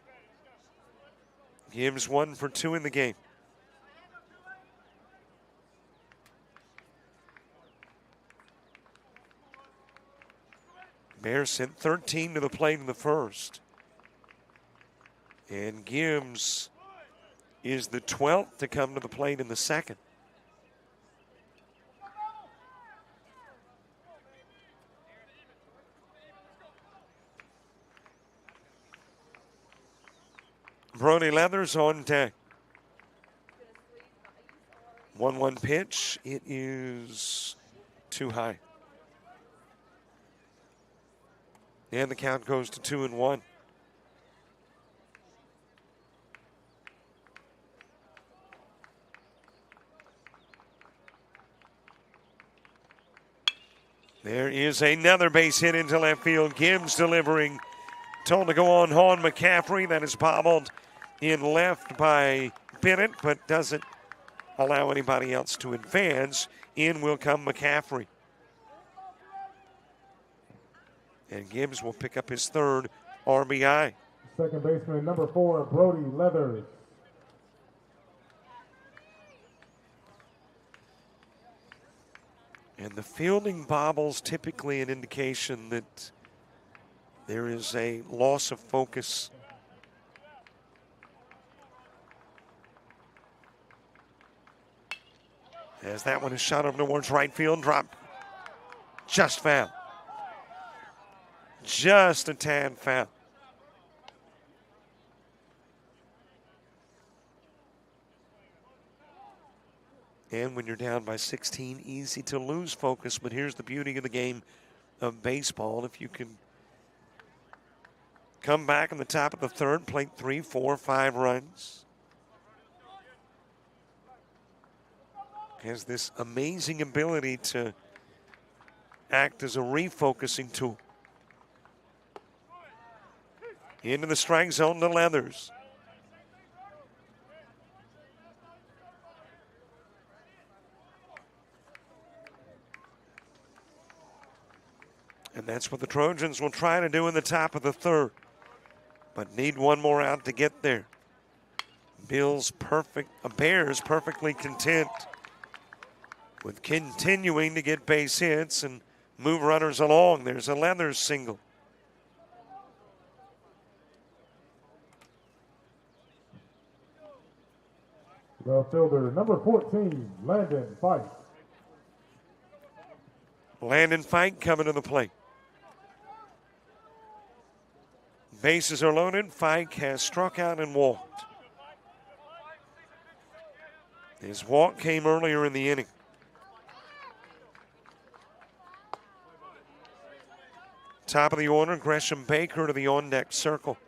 Gibbs 1 for 2 in the game. Bears sent 13 to the plate in the first. And Gibbs is the 12th to come to the plate in the second. Brody Leathers on deck. 1-1 pitch. It is too high. And the count goes to 2-1. There is another base hit into left field. Gibbs delivering. Told to go on McCaffrey. That is bobbled in left by Bennett, but doesn't allow anybody else to advance. In will come McCaffrey. And Gibbs will pick up his third RBI. Second baseman, number 4, Brody Leathers. And the fielding bobbles typically an indication that there is a loss of focus. As that one is shot up towards right field, drop just foul. Just a tad foul. And when you're down by 16, easy to lose focus, but here's the beauty of the game of baseball. If you can come back in the top of the third, plate 3, 4, 5 runs. Has this amazing ability to act as a refocusing tool. Into the strike zone to Leathers. And that's what the Trojans will try to do in the top of the third, but need one more out to get there. Bears perfectly content with continuing to get base hits and move runners along. There's a Leathers single. Left fielder, number 14, Landon Fike. Landon Fike coming to the plate. Bases are loaded. Fike has struck out and walked. His walk came earlier in the inning. Top of the order, Gresham Baker to the on-deck circle.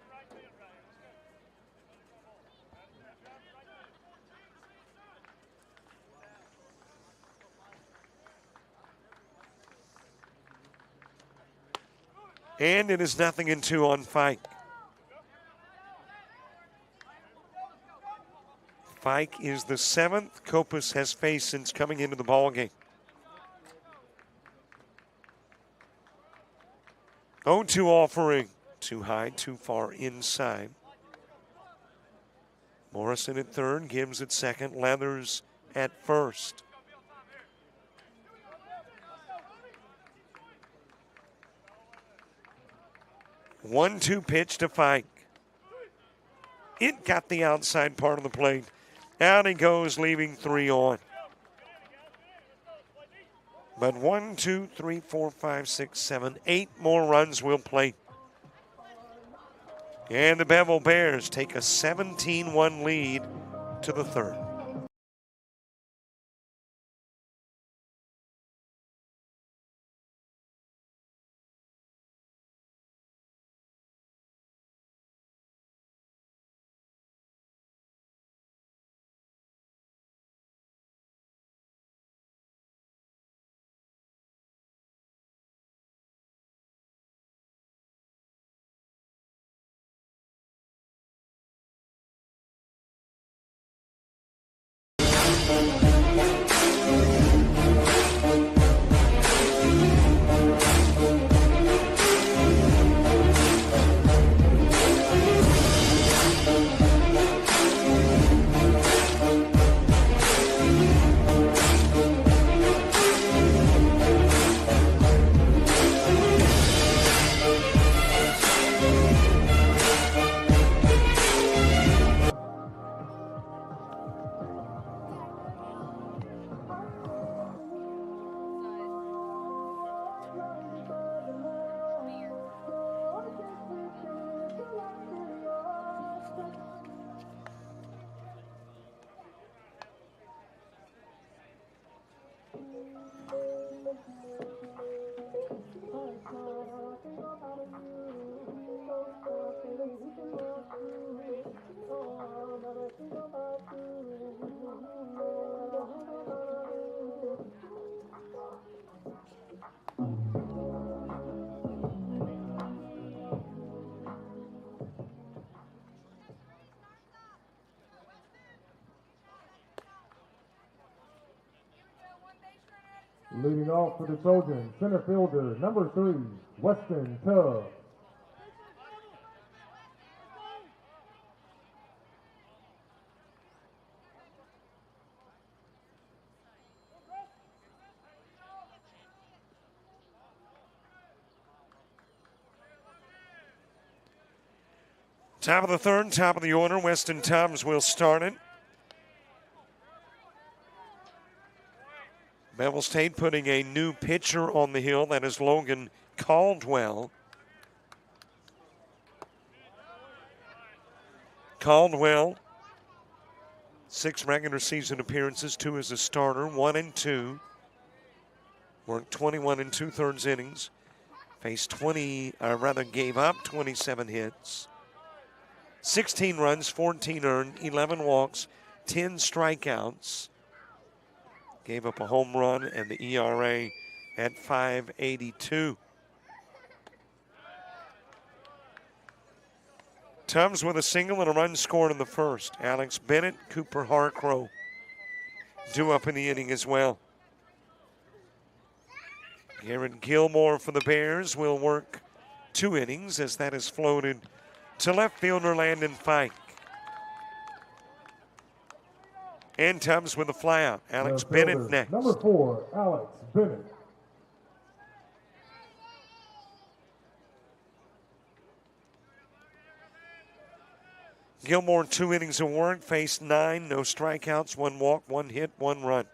And it is 0-2 on Fike. Fike is the 7th Kopus has faced since coming into the ballgame. 0-2 offering. Too high, too far inside. Morrison at third, Gibbs at second, Leathers at first. One-two pitch to Fike. It got the outside part of the plate. Out he goes, leaving 3 on. But 1, 2, 3, 4, 5, 6, 7, 8 more runs will play. And the Bevill Bears take a 17-1 lead to the third. Leading off for the Trojans, center fielder, number 3, Weston Tubb. Top of the third, top of the order. Weston Tubbs will start it. Beville State putting a new pitcher on the hill. That is Logan Caldwell. Caldwell, 6 regular season appearances, 2 as a starter, 1 and 2. Worked 21 2/3 innings. Faced gave up 27 hits. 16 runs, 14 earned, 11 walks, 10 strikeouts. Gave up a home run and the ERA at 5.82. Tubbs with a single and a run scored in the first. Alex Bennett, Cooper Harcrow due up in the inning as well. Garrett Gilmore for the Bears will work 2 innings as that is floated to left fielder Landon Fike. And Tubbs with a flyout. Alex Bennett next. Number 4, Alex Bennett. Gilmore 2 innings of work, faced 9, no strikeouts, 1 walk, 1 hit, 1 run.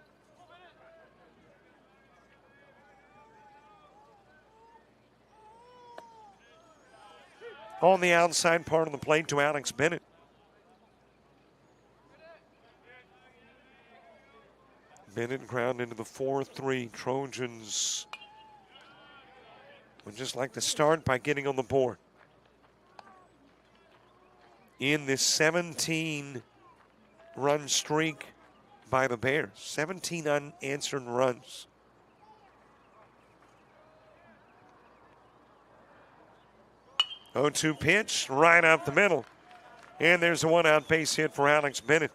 On the outside part of the plate to Alex Bennett. Bennett ground into the 4-3. Trojans would just like to start by getting on the board. In this 17-run streak by the Bears. 17 unanswered runs. Oh, 2 pitch right up the middle. And there's a 1-out base hit for Alex Bennett.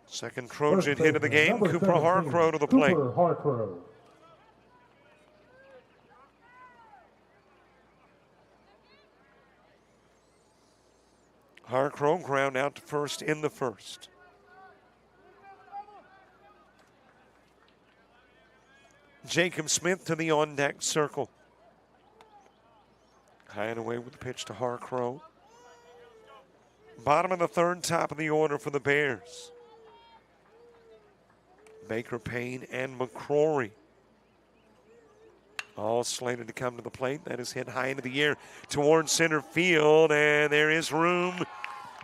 Second Trojan hit of the game. Cooper Harcrow to the plate. Cooper Harcrow. Harcrow ground out to first in the first. Jacob Smith to the on-deck circle. High and away with the pitch to Harcrow. Bottom of the third, top of the order for the Bears. Baker, Payne, and McCrory all slated to come to the plate. That is hit high into the air towards center field, and there is room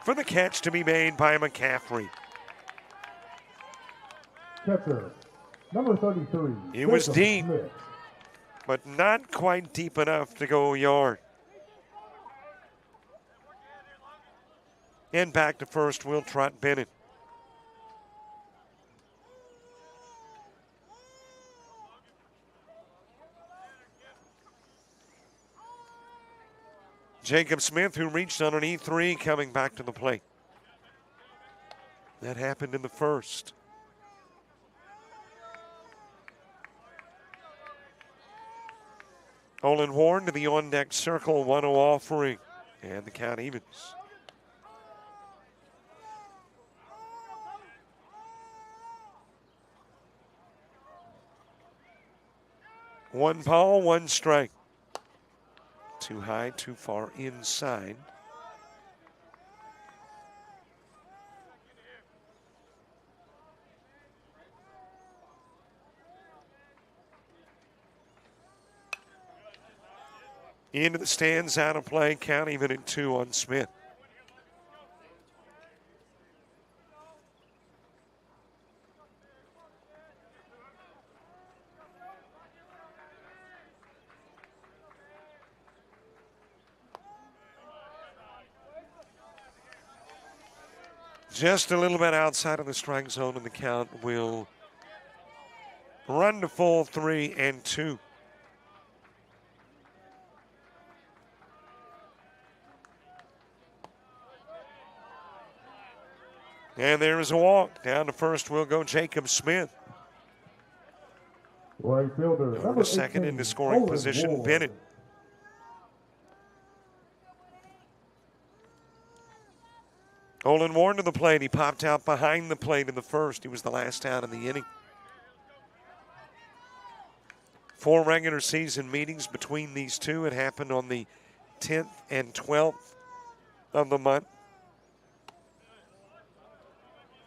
for the catch to be made by McCaffrey. Catcher, number 33. It was Jacob deep, Smith. but not quite deep enough to go a yard. And back to first will trot Bennett. Jacob Smith, who reached on an E3, coming back to the plate. That happened in the first. Olin Warren to the on-deck circle, 1-0 offering, and the count evens. One ball, 1 strike. Too high, too far inside. Into the stands, out of play, count even at 2 on Smith. Just a little bit outside of the strike zone, and the count will run to full 3-2. And there is a walk. Down to first will go Jacob Smith. Right fielder, Over number to second 18, into scoring Olin position, Ward. Bennett. Olin Ward to the plate. He popped out behind the plate in the first. He was the last out in the inning. 4 regular season meetings between these two. It happened on the 10th and 12th of the month.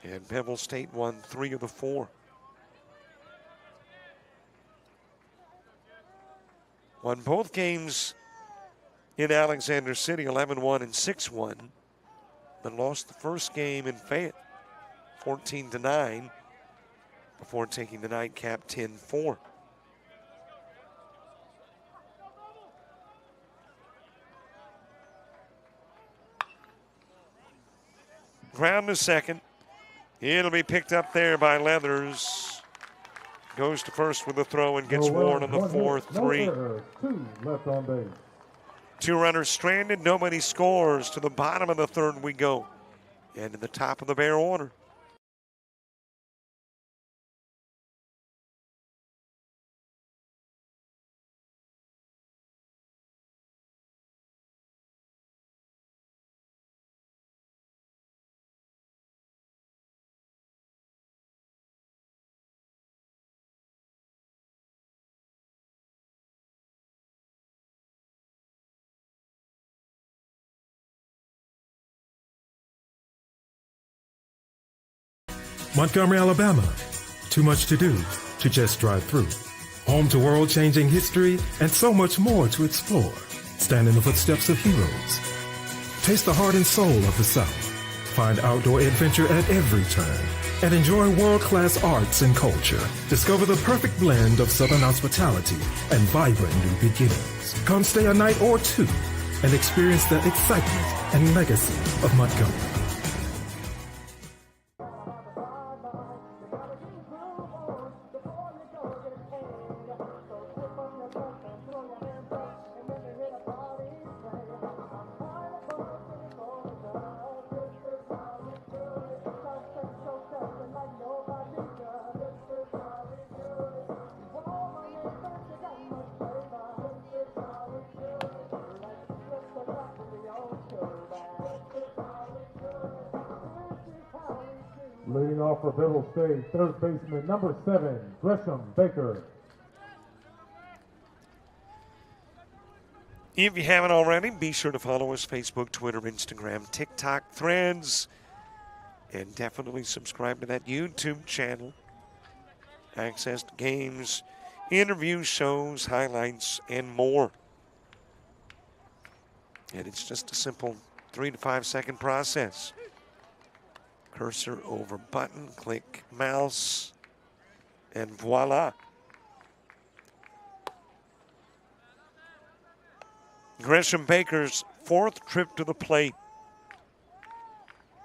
And Beville State won 3 of the 4. Won both games in Alexander City, 11-1 and 6-1, but lost the first game in Fayette, 14-9, before taking the nightcap 10-4. Ground to second. It'll be picked up there by Leathers. Goes to first with a throw and gets No Warren runs, on the 1 hit, 4-3. no errors, 2 left on base. 2 runners stranded, nobody scores. To the bottom of the third we go. And to the top of the Bear order. Montgomery, Alabama. Too much to do to just drive through. Home to world-changing history and so much more to explore. Stand in the footsteps of heroes. Taste the heart and soul of the South. Find outdoor adventure at every turn. And enjoy world-class arts and culture. Discover the perfect blend of Southern hospitality and vibrant new beginnings. Come stay a night or 2 and experience the excitement and legacy of Montgomery. Leading off for Beville State, third baseman, number 7, Gresham Baker. If you haven't already, be sure to follow us Facebook, Twitter, Instagram, TikTok, Threads, and definitely subscribe to that YouTube channel. Access to games, interviews, shows, highlights, and more. And it's just a simple 3 to 5 second process. Cursor over button, click mouse, and voila. Gresham Baker's 4th trip to the plate.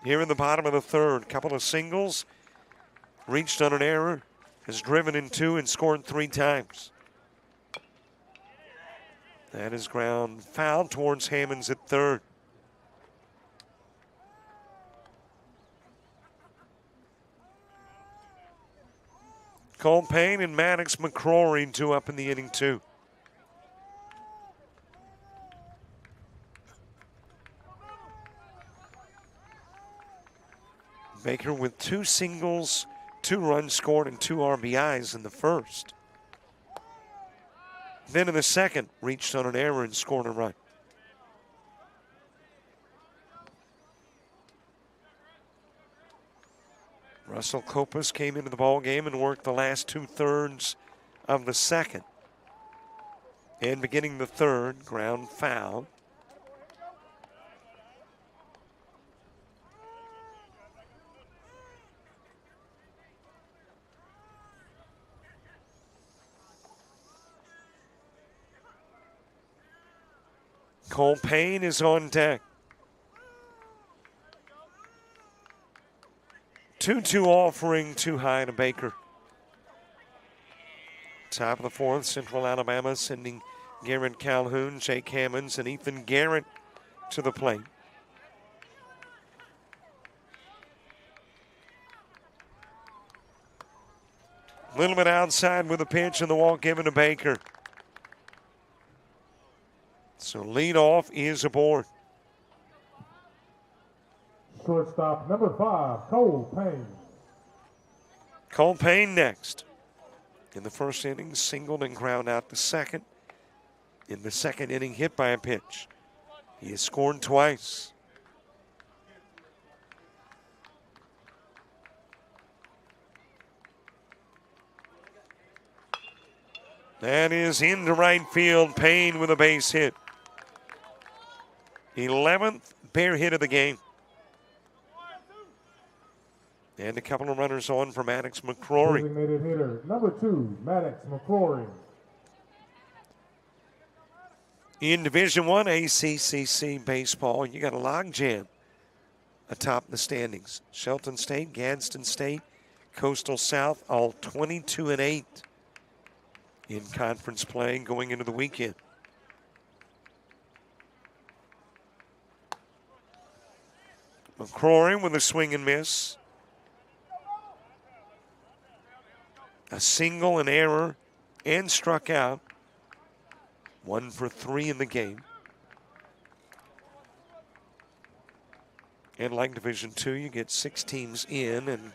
Here in the bottom of the third, couple of singles, reached on an error, has driven in 2 and scored 3 times. That is ground foul towards Hammonds at third. Cole Payne and Maddox McCrory 2 up in the inning 2. Baker with 2 singles, 2 runs scored, and 2 RBIs in the first. Then in the second, reached on an error and scored a run. Russell Copas came into the ball game and worked the last 2/3 of the second. And beginning the third, ground foul. Cole Payne is on deck. 2-2 offering too high to Baker. Top of the 4th, Central Alabama sending Garrett Calhoun, Jake Hammonds, and Ethan Garrett to the plate. A little bit outside with a pitch and the walk given to Baker. So leadoff is aboard. Shortstop number 5, Cole Payne. Cole Payne next. In the first inning, singled and ground out the second. In the second inning, hit by a pitch. He has scored twice. That is into right field. Payne with a base hit. 11th bare hit of the game. And a couple of runners on for Maddox McCrory. Designated hitter number 2, Maddox McCrory. In Division I ACCC baseball, you got a logjam atop the standings. Shelton State, Gadsden State, Coastal South, all 22-8 in conference play going into the weekend. McCrory with a swing and miss. A single, an error, and struck out. 1 for 3 in the game. And like Division II, you get 6 teams in, and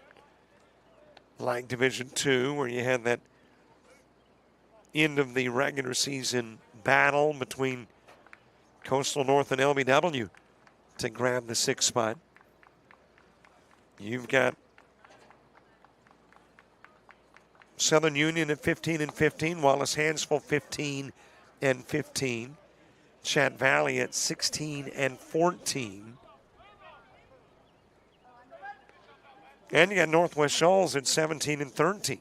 like Division II, where you had that end of the regular season battle between Coastal North and LBW to grab the 6th spot. You've got Southern Union at 15-15, Wallace Hansville 15-15, Chat Valley at 16-14. And you got Northwest Shoals at 17-13.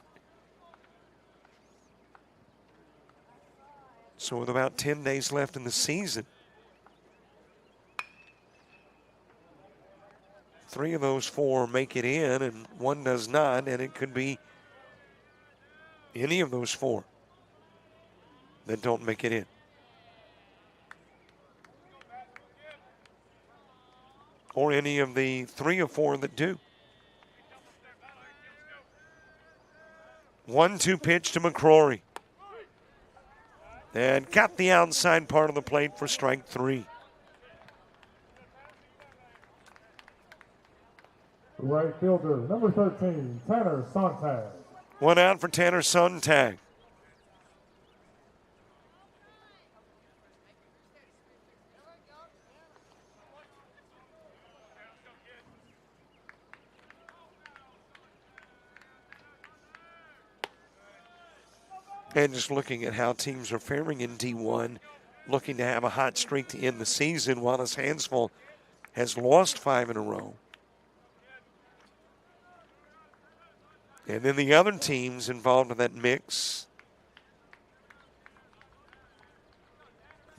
So with about 10 days left in the season, 3 of those 4 make it in and 1 does not, and it could be any of those 4 that don't make it in. Or any of the 3 or 4 that do. 1-2 pitch to McCrory. And got the outside part of the plate for strike 3. Right fielder number 13, Tanner Sontag. 1 out for Tanner Sontag. And just looking at how teams are faring in D1, looking to have a hot streak to end the season, Wallace Hansville has lost 5 in a row. And then the other teams involved in that mix,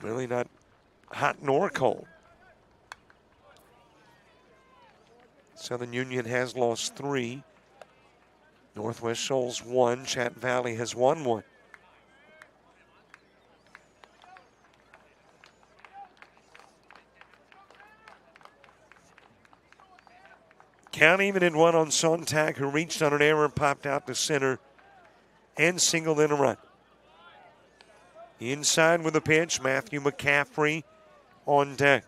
really not hot nor cold. Southern Union has lost 3. Northwest Shoals 1. Chat Valley has won 1. Count even in 1 on Sontag, who reached on an error and popped out to center and singled in a run. Inside with a pitch, Matthew McCaffrey on deck.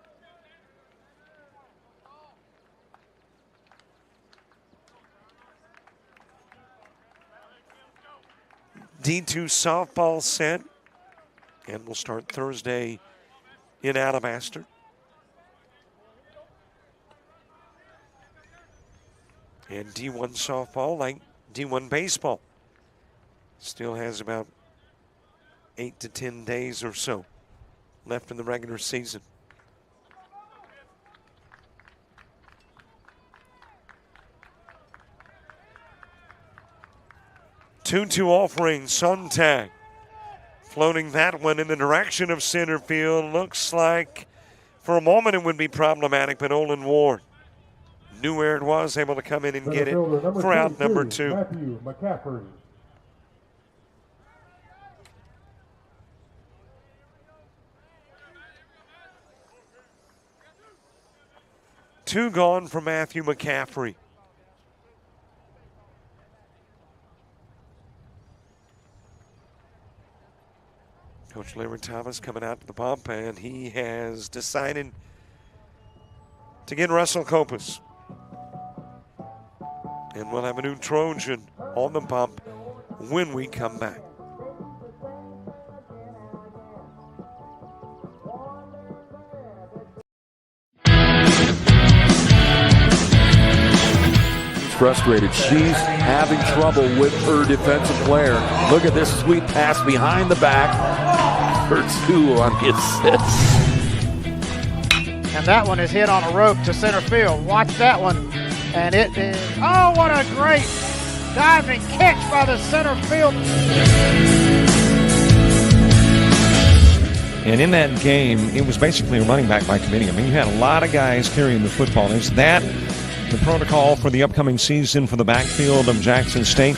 D2 softball set, and we'll start Thursday in Alabaster. And D1 softball, like D1 baseball, still has about 8 to 10 days or so left in the regular season. Two offering, Sontag floating that one in the direction of center field. Looks like for a moment it would be problematic, but Olin Ward knew where it was, able to come in and get it for out number 2. Matthew McCaffrey. Two gone for Matthew McCaffrey. Coach Larry Thomas coming out to the pump, and he has decided to get Russell Copus. And we'll have a new Trojan on the pump when we come back. Frustrated. She's having trouble with her defensive player. Look at this sweet pass behind the back for 2 on the assist. And that one is hit on a rope to center field. Watch that one. And it is, oh, what a great diving catch by the center field. And in that game, it was basically a running back by committee. I mean, you had a lot of guys carrying the football. Is that the protocol for the upcoming season for the backfield of Jackson State?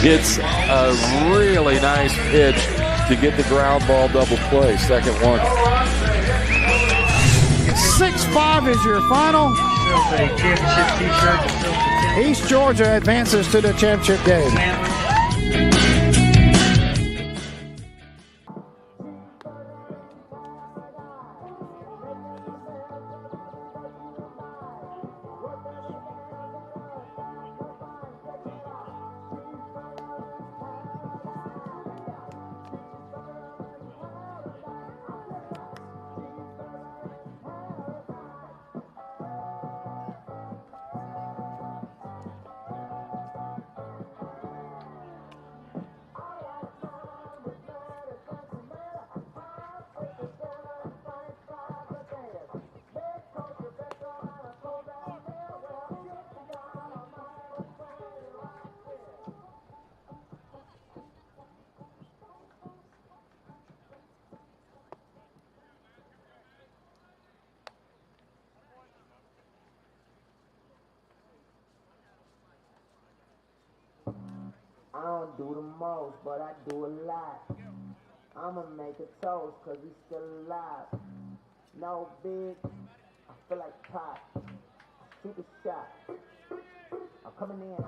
It's a really nice pitch to get the ground ball double play. Second one. 6-5 is your final. East Georgia advances to the championship game. I don't do the most, but I do a lot. I'ma make a toast, cause he's still alive. No big, I feel like pop. Shoot a shot. I'm coming in.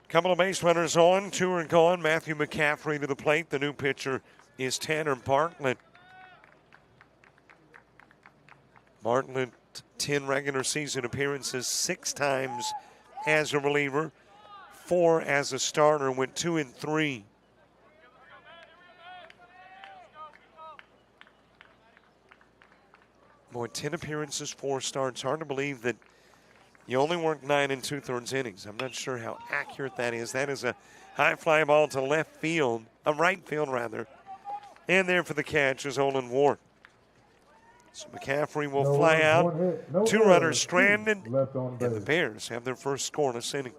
Couple of base runners on, 2 are gone. Matthew McCaffrey to the plate. The new pitcher is Tanner Bartlett. Bartlett, 10 regular season appearances, 6 times as a reliever, 4 as a starter, went 2 and 3. Boy, 10 appearances, 4 starts. Hard to believe that you only worked 9 2/3 innings. I'm not sure how accurate that is. That is a high fly ball to left field, right field rather. And there for the catch is Olin Ward. So McCaffrey will fly out. 2 runners stranded, and the Bears have their first scoreless inning.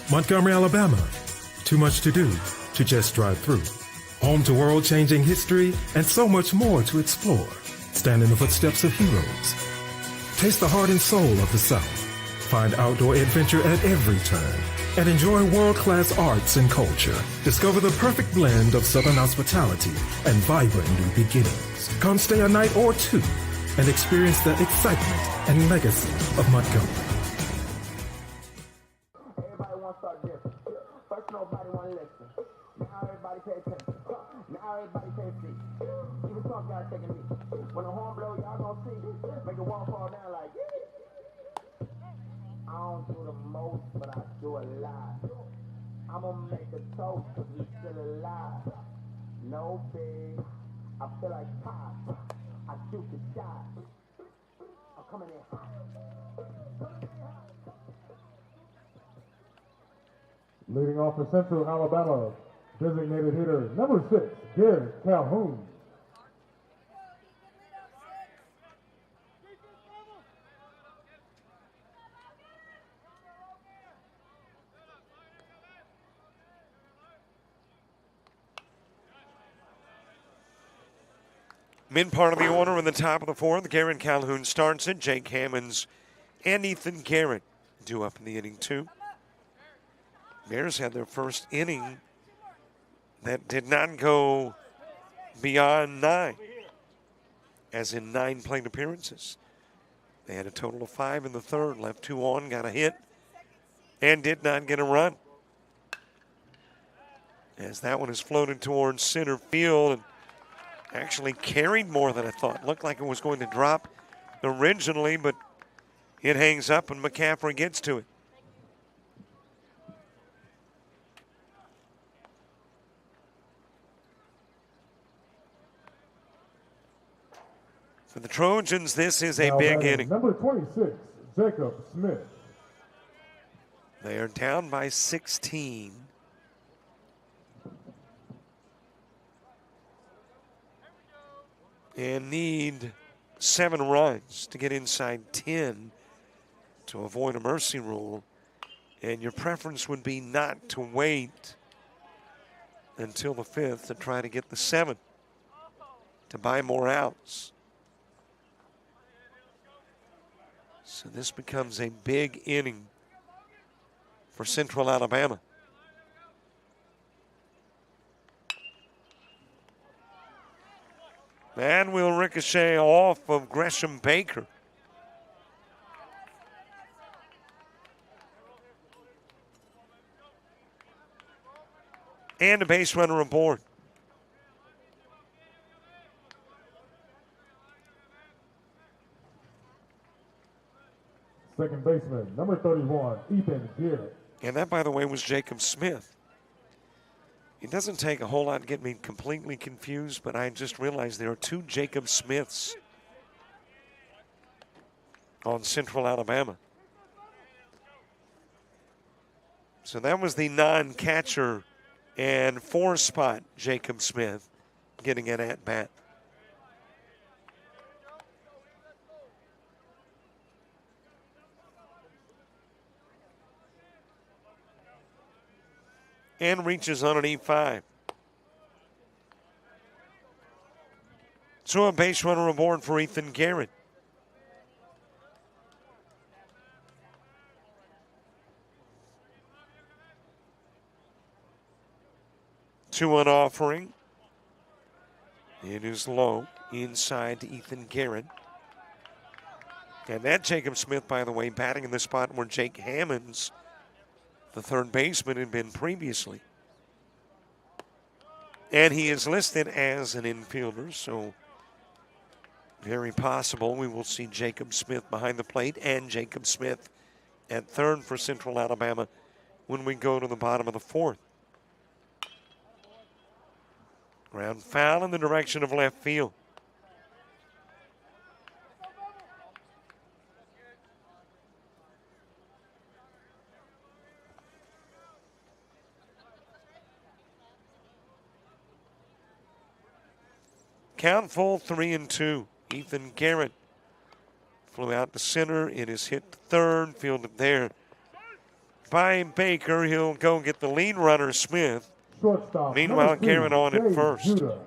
Montgomery, Alabama. Too much to do to just drive through. Home to world-changing history and so much more to explore. Stand in the footsteps of heroes. Taste the heart and soul of the South. Find outdoor adventure at every turn. And enjoy world-class arts and culture. Discover the perfect blend of Southern hospitality and vibrant new beginnings. Come stay a night or 2 and experience the excitement and legacy of Montgomery. Nobody want to listen. Now everybody pay attention. Now everybody pay attention. Even talk y'all taking me. When the horn blow, y'all gonna see. Make the wall fall down like. I don't do the most, but I do a lot. I'ma make a toast, cause we still alive. No big. I feel like pop. I shoot the shot. I'm coming in hot. Leading off for Central Alabama, designated hitter number 6, Garrett Calhoun. Mid part of the order in the top of the fourth. Garrett Calhoun starts it. Jake Hammonds and Ethan Garrett due up in the inning 2. Bears had their first inning that did not go beyond 9, as in 9 plate appearances. They had a total of 5 in the third, left 2 on, got a hit, and did not get a run. As that one is floated towards center field and actually carried more than I thought. Looked like it was going to drop originally, but it hangs up and McCaffrey gets to it. For the Trojans, this is a big inning. Number 26, Jacob Smith. They are down by 16. And need 7 runs to get inside 10 to avoid a mercy rule. And your preference would be not to wait until the 5th to try to get the 7 to buy more outs. So this becomes a big inning for Central Alabama. And will ricochet off of Gresham Baker. And a base runner aboard. Second baseman, number 31, Ethan Garrett. And that, by the way, was Jacob Smith. It doesn't take a whole lot to get me completely confused, but I just realized there are 2 Jacob Smiths on Central Alabama. So that was the non-catcher and 4-spot Jacob Smith getting an at-bat. And reaches on an E5. So a base runner aboard for Ethan Garrett. Two on offering. It is low inside to Ethan Garrett. And that Jacob Smith, by the way, batting in the spot where Jake Hammonds, the third baseman, had been previously. And he is listed as an infielder, so very possible we will see Jacob Smith behind the plate and Jacob Smith at third for Central Alabama when we go to the bottom of the 4th. Ground foul in the direction of left field. Count full, 3-2. Ethan Garrett flew out to center. It is hit to third, fielded there by Baker. He'll go get the lead runner, Smith. Shortstop. Meanwhile, Garrett on at first. Judah.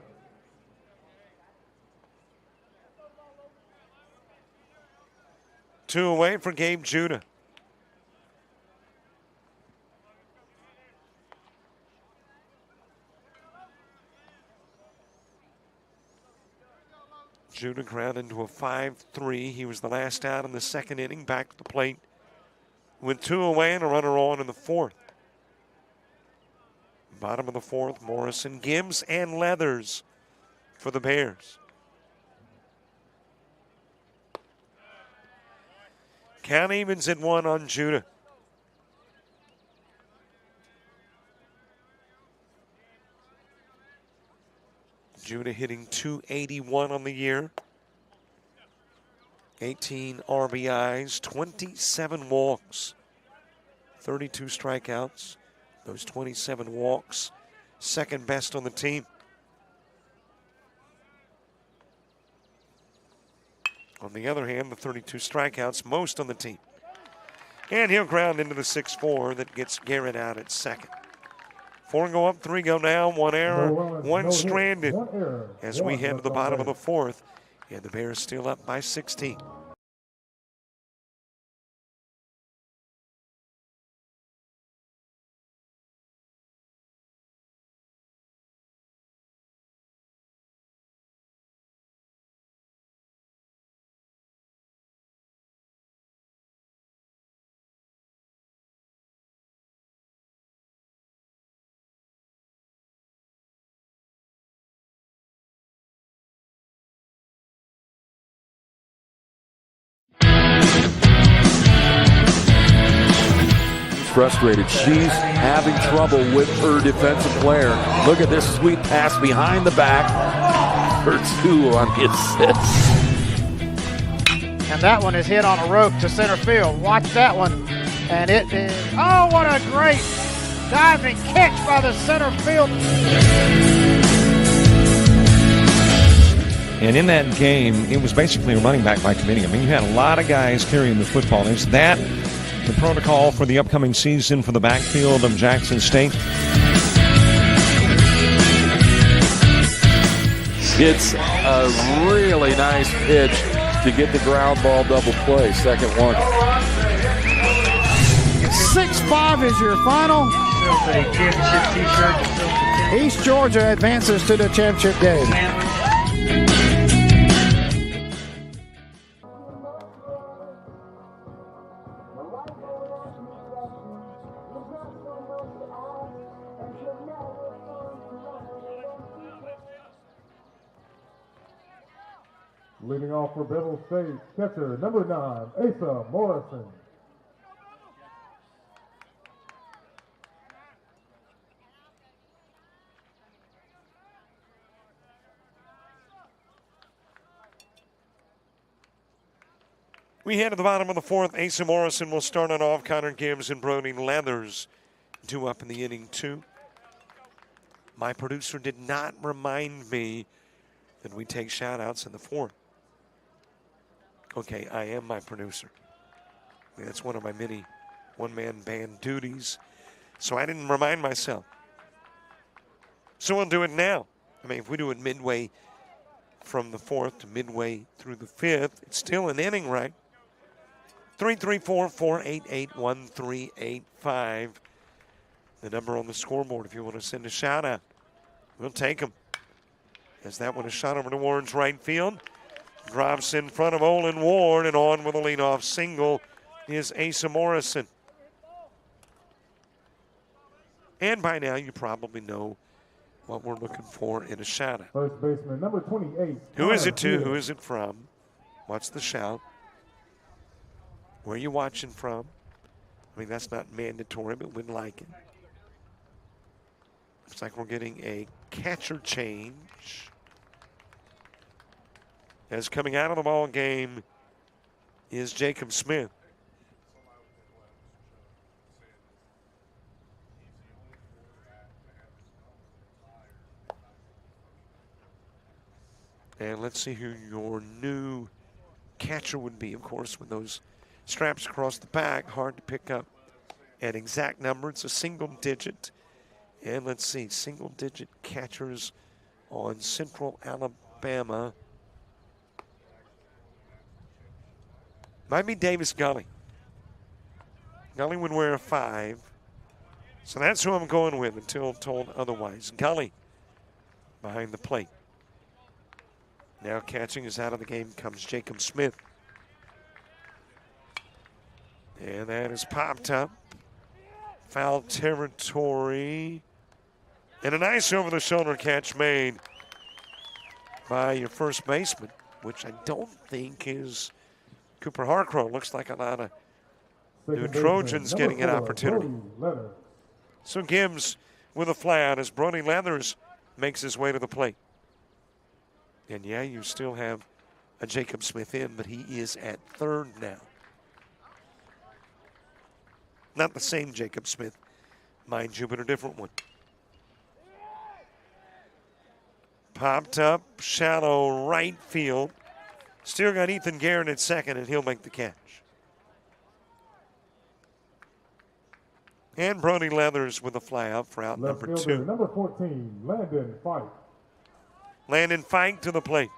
Two away for Gabe Judah. Judah grounded into a 5-3. He was the last out in the second inning, back to the plate with 2 away and a runner on in the 4th. Bottom of the 4th, Morrison, Gibbs, and Leathers for the Bears. Count evens at 1 on Judah. to hitting .281 on the year. 18 RBIs, 27 walks, 32 strikeouts. Those 27 walks, second best on the team. On the other hand, the 32 strikeouts, most on the team. And he'll ground into the 6-4 that gets Garrett out at second. 4 go up, 3 go down, 1 error, 1 stranded as we head to the bottom of the 4th. And the Bears still up by 16. Frustrated. She's having trouble with her defensive player. Look at this sweet pass behind the back for 2 on the assist. And that one is hit on a rope to center field. Watch that one. And it is, oh, what a great diving catch by the center field. And in that game, it was basically a running back by committee. I mean, you had a lot of guys carrying the football. Is that the protocol for the upcoming season for the backfield of Jackson State? It's a really nice pitch to get the ground ball double play. Second one. 6-5 is your final. East Georgia advances to the championship game. Leading off for Beville State, catcher number 9, Asa Morrison. We head to the bottom of the 4th. Asa Morrison will start it off. Connor Gibbs and Brody Leathers 2 up in the inning 2. My producer did not remind me that we take shout-outs in the 4th. Okay, I am my producer. That's one of my many one-man band duties. So I didn't remind myself. So we'll do it now. I mean, if we do it midway from the 4th to midway through the 5th, it's still an inning, right? 334-488-1385. The number on the scoreboard if you want to send a shout-out. We'll take them. As that one is shot over to Warren's right field. Drops in front of Olin Ward, and on with a leadoff single is Asa Morrison. And by now you probably know what we're looking for in a shout-out. First baseman number 28. Who is it to? Who is it from? What's the shout? Where are you watching from? I mean, that's not mandatory, but we'd like it. Looks like we're getting a catcher change. As coming out of the ball game is Jacob Smith. And let's see who your new catcher would be. Of course, with those straps across the back, hard to pick up an exact number. It's a single digit. And let's see, single digit catchers on Central Alabama. Might be Davis Gully. Gully would wear a 5. So that's who I'm going with until told otherwise. Gully behind the plate. Now catching is out of the game comes Jacob Smith. And that is popped up. Foul territory. And a nice over-the-shoulder catch made by your first baseman, which I don't think is Cooper Harcrow. Looks like a lot of new Trojans getting an opportunity. So Gibbs with a fly out as Brody Leathers makes his way to the plate. And yeah, you still have a Jacob Smith in, but he is at third now. Not the same Jacob Smith, mind you, but a different one. Popped up, shallow right field. Still got Ethan Garrett at second, and he'll make the catch. And Brody Leathers with a fly out for out Left number fielder, 2. number 14, Landon Fike. Landon Fike to the plate.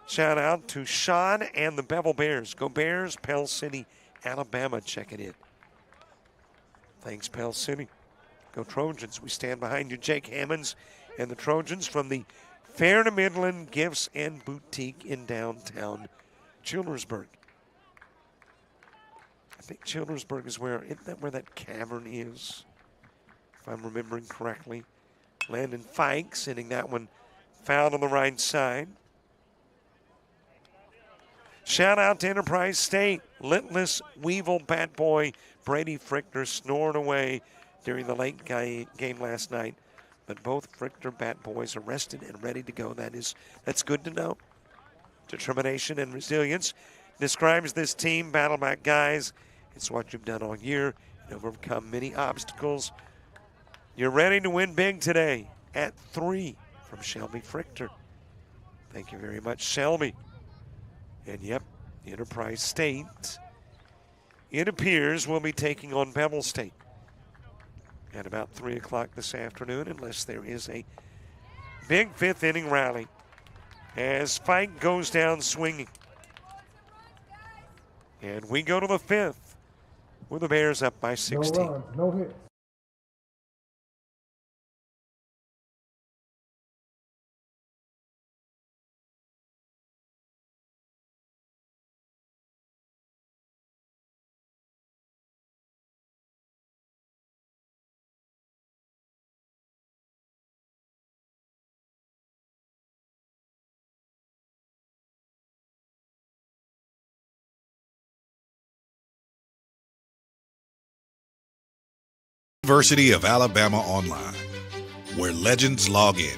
Shout out to Sean and the Bevill Bears. Go Bears, Pell City, Alabama checking in. Thanks, Pell City. Go Trojans. We stand behind you. Jake Hammonds and the Trojans from the Fair to Midland Gifts and Boutique in downtown Childersburg. I think Childersburg is isn't that where that cavern is? If I'm remembering correctly. Landon Fike sending that one foul on the right side. Shout out to Enterprise State. Lintless Weevil bat boy Brady Frichter snoring away during the late game last night. But both Frichter bat boys are rested and ready to go. That's good to know. Determination and resilience describes this team. Battleback guys. It's what you've done all year and overcome many obstacles. You're ready to win big today at 3 from Shelby Frichter. Thank you very much, Shelby. And yep, Enterprise State, it appears, will be taking on Beville State at about 3 o'clock this afternoon, unless there is a big 5th inning rally as Fike goes down swinging. And we go to the 5th with the Bears up by 16. No runs, no hits. University of Alabama Online, where legends log in.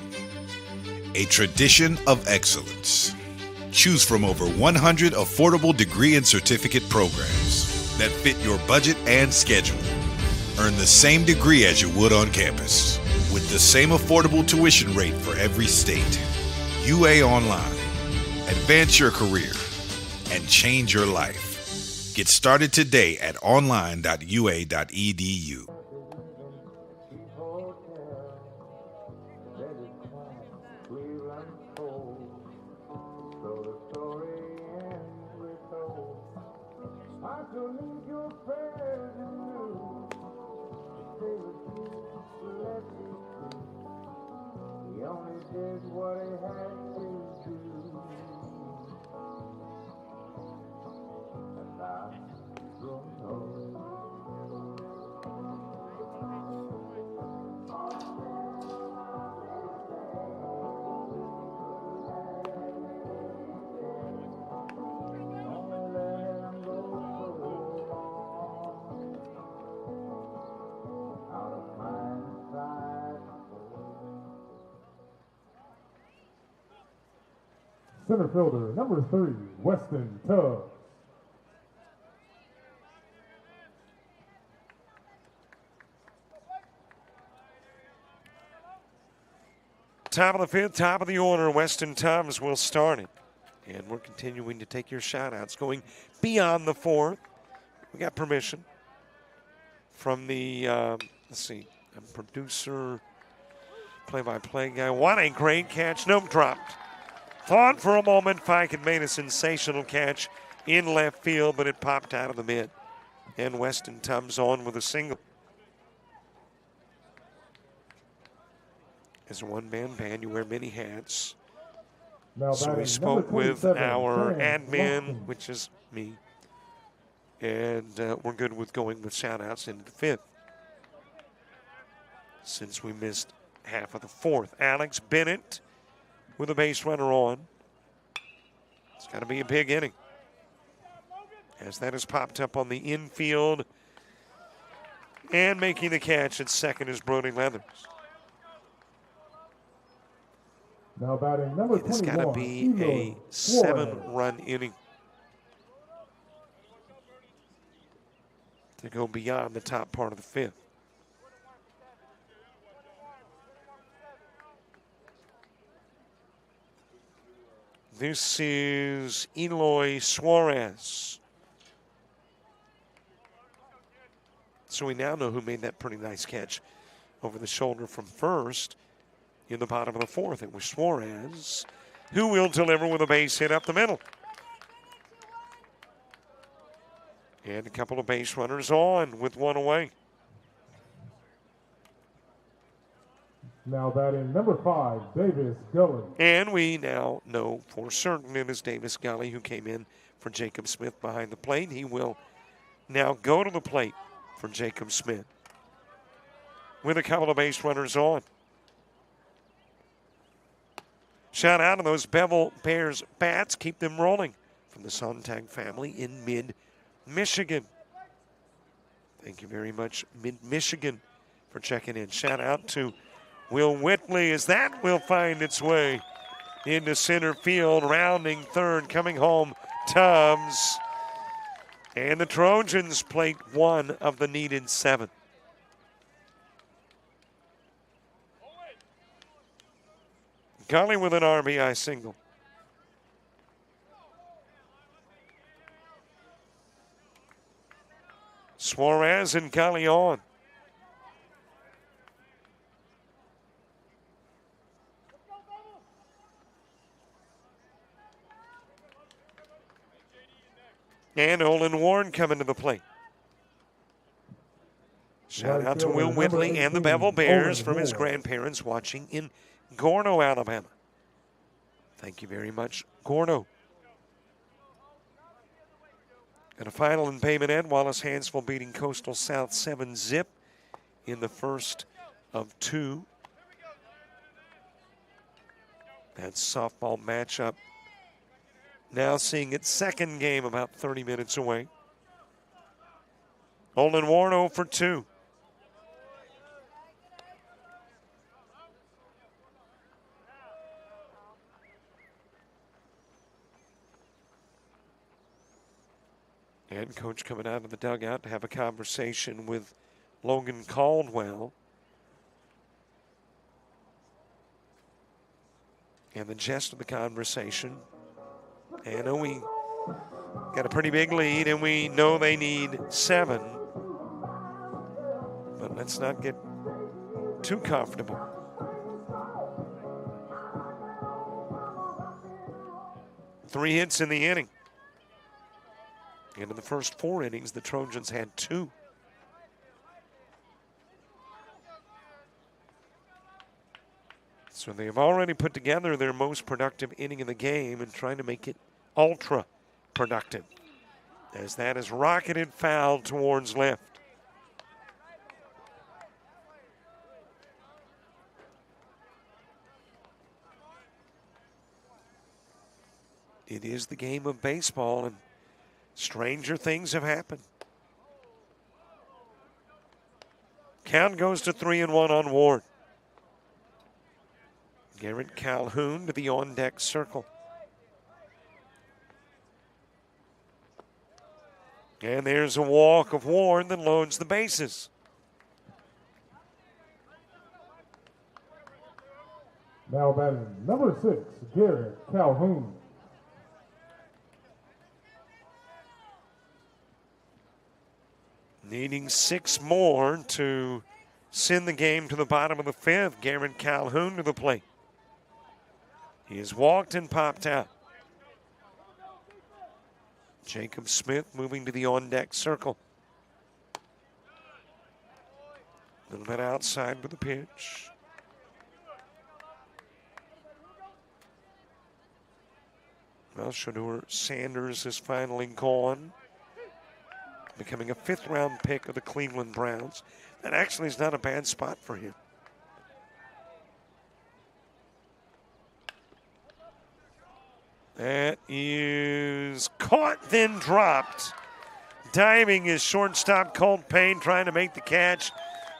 A tradition of excellence. Choose from over 100 affordable degree and certificate programs that fit your budget and schedule. Earn the same degree as you would on campus, with the same affordable tuition rate for every state. UA Online. Advance your career and change your life. Get started today at online.ua.edu. Center fielder, number 3, Weston Tubbs. Top of the 5th, top of the order, Weston Tubbs will start it. And we're continuing to take your shout-outs, going beyond the 4th. We got permission from the, producer, play-by-play guy. What a great catch. Nope, dropped. Thought for a moment Fike had made a sensational catch in left field, but it popped out of the mid. And Weston Tubbs on with a single. As a one-man band, you wear many hats. Now so we spoke with our admin, which is me. And we're good with going with shout-outs into the 5th. Since we missed half of the 4th. Alex Bennett with a base runner on. It's got to be a big inning. As that has popped up on the infield. And making the catch at second is Brody Leathers. Now batting number And it's got to 21, be Eloy a Suarez. 7-run inning to go beyond the top part of the fifth. This is Eloy Suarez. So we now know who made that pretty nice catch over the shoulder from first in the bottom of the fourth. It was Suarez, who will deliver with a base hit up the middle. And a couple of base runners on with one away. Now batting number 5, Davis Gully. And we now know for certain it is Davis Gully who came in for Jacob Smith behind the plate. He will now go to the plate for Jacob Smith with a couple of base runners on. Shout out to those Bevill Bears bats. Keep them rolling from the Sontag family in mid-Michigan. Thank you very much, mid-Michigan, for checking in. Shout out to Will Whitley as that will find its way into center field, rounding third, coming home, Tubbs. And the Trojans plate one of the needed 7. Gully with an RBI single. Suarez and Gully on. And Olin Warren coming to the plate. Shout out to Will Whitley and the Bevill Bears from his grandparents watching in Gorno, Alabama. Thank you very much, Gorno. And a final in payment end. Wallace Hansville beating Coastal South 7-zip in the first of 2. That softball matchup now seeing its second game about 30 minutes away. Olin Warren 0 for 2. And coach coming out of the dugout to have a conversation with Logan Caldwell. And the gist of the conversation, and we got a pretty big lead, and we know they need 7. But let's not get too comfortable. Three hits in the inning. And in the first 4 innings, the Trojans had 2. So they've already put together their most productive inning in the game and trying to make it ultra productive, as that is rocketed foul towards left. It is the game of baseball, and stranger things have happened. Count goes to 3-1 on Ward. Garrett Calhoun to the on-deck circle. And there's a walk of Ward that loads the bases. Now batting number 6, Garrett Calhoun. Needing 6 more to send the game to the bottom of the 5th. Garrett Calhoun to the plate. He has walked and popped out. Jacob Smith moving to the on-deck circle. A little bit outside with the pitch. Well, Shador Sanders is finally gone, becoming a 5th-round pick of the Cleveland Browns. That actually is not a bad spot for him. That is caught, then dropped. Diving is shortstop Colt Payne trying to make the catch.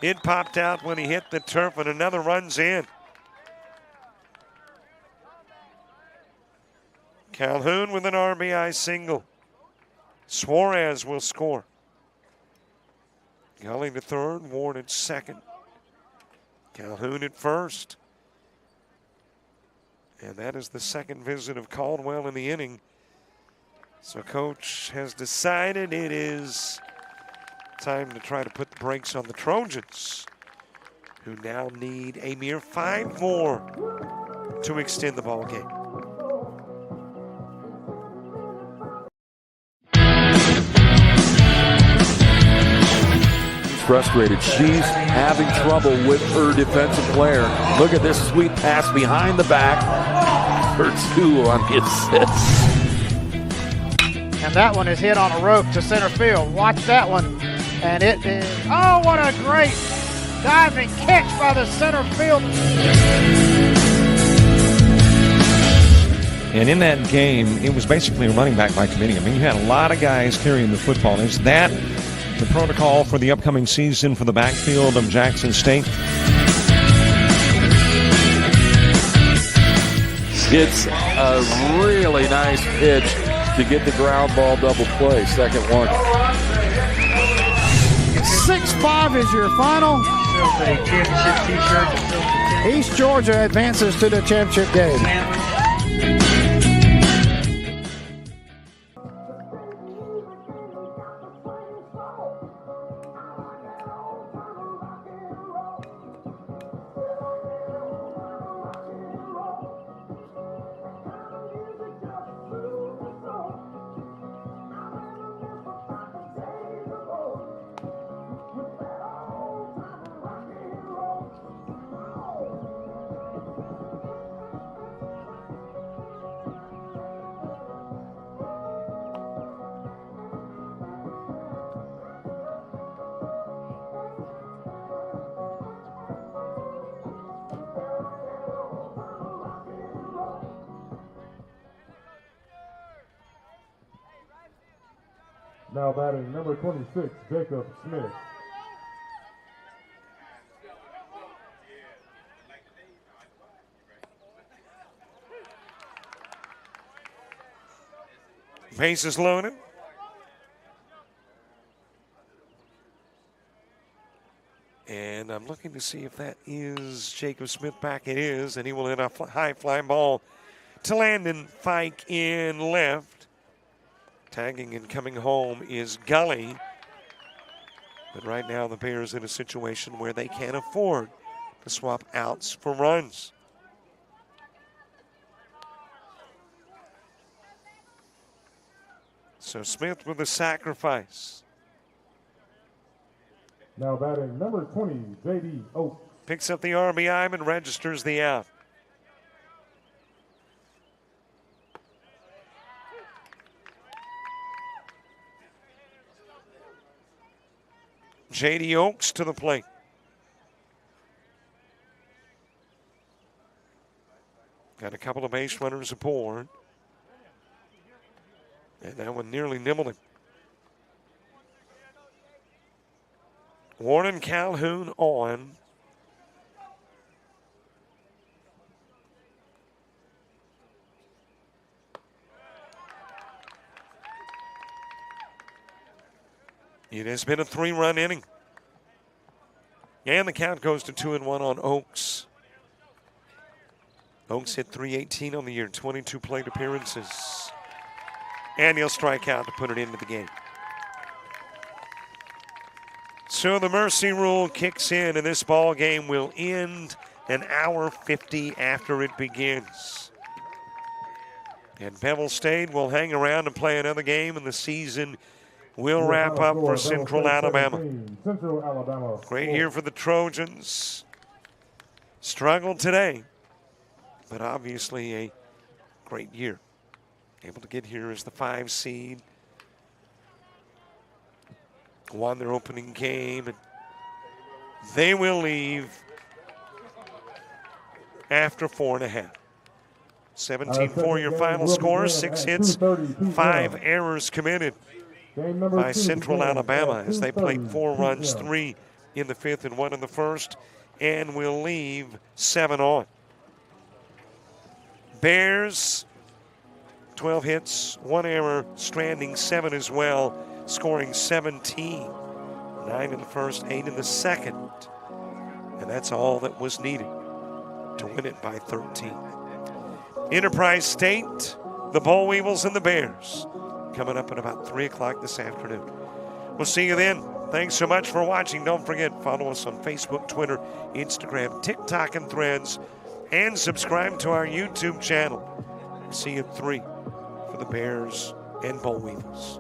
It popped out when he hit the turf, and another runs in. Calhoun with an RBI single. Suarez will score. Gully to third, Ward at second. Calhoun at first. And that is the second visit of Caldwell in the inning. So coach has decided it is time to try to put the brakes on the Trojans, who now need a mere 5 more to extend the ball game. Frustrated. She's having trouble with her defensive player. Look at this sweet pass behind the back for 2 on the assist. And that one is hit on a rope to center field. Watch that one. And it is, oh, what a great diving catch by the center fielder. And in that game, it was basically a running back by committee. I mean, you had a lot of guys carrying the football. Is that the protocol for the upcoming season for the backfield of Jackson State? It's a really nice pitch to get the ground ball double play. Second one. 6-5 is your final. East Georgia advances to the championship game. Now batting number 26, Jacob Smith. Bases loaded. And I'm looking to see if that is Jacob Smith back. It is, and he will hit a high fly ball to Landon Fike in left. Tagging and coming home is Gully. But right now the Bears in a situation where they can't afford to swap outs for runs. So Smith with a sacrifice. Now batting number 20, J.D. Oaks. Picks up the RBI and registers the out. J.D. Oaks to the plate. Got a couple of base runners aboard. And that one nearly nibbled him. Warren Calhoun on. It has been a 3-run inning. And the count goes to 2-1 on Oaks. Oaks hit .318 on the year, 22 plate appearances. And he'll strike out to put it into the game. So the mercy rule kicks in, and this ball game will end an hour 50 after it begins. And Beville State will hang around and play another game, and the season will wrap up for Central Alabama. Central Alabama. Great year for the Trojans. Struggled today, but obviously a great year. Able to get here as the 5 seed. Won their opening game, and they will leave after 4.5. 17-4 your final score, 6 hits, 5 errors committed by Central Alabama as they played 4 runs, 3 in the 5th and 1 in the 1st, and will leave 7 on. Bears 12 hits, 1 error, stranding 7 as well, scoring 17. 9 in the first, 8 in the second. And that's all that was needed to win it by 13. Enterprise State, the Boll Weevils, and the Bears coming up at about 3 o'clock this afternoon. We'll see you then. Thanks so much for watching. Don't forget, follow us on Facebook, Twitter, Instagram, TikTok, and Threads, and subscribe to our YouTube channel. See you at 3 for the Bears and Boll Weevils.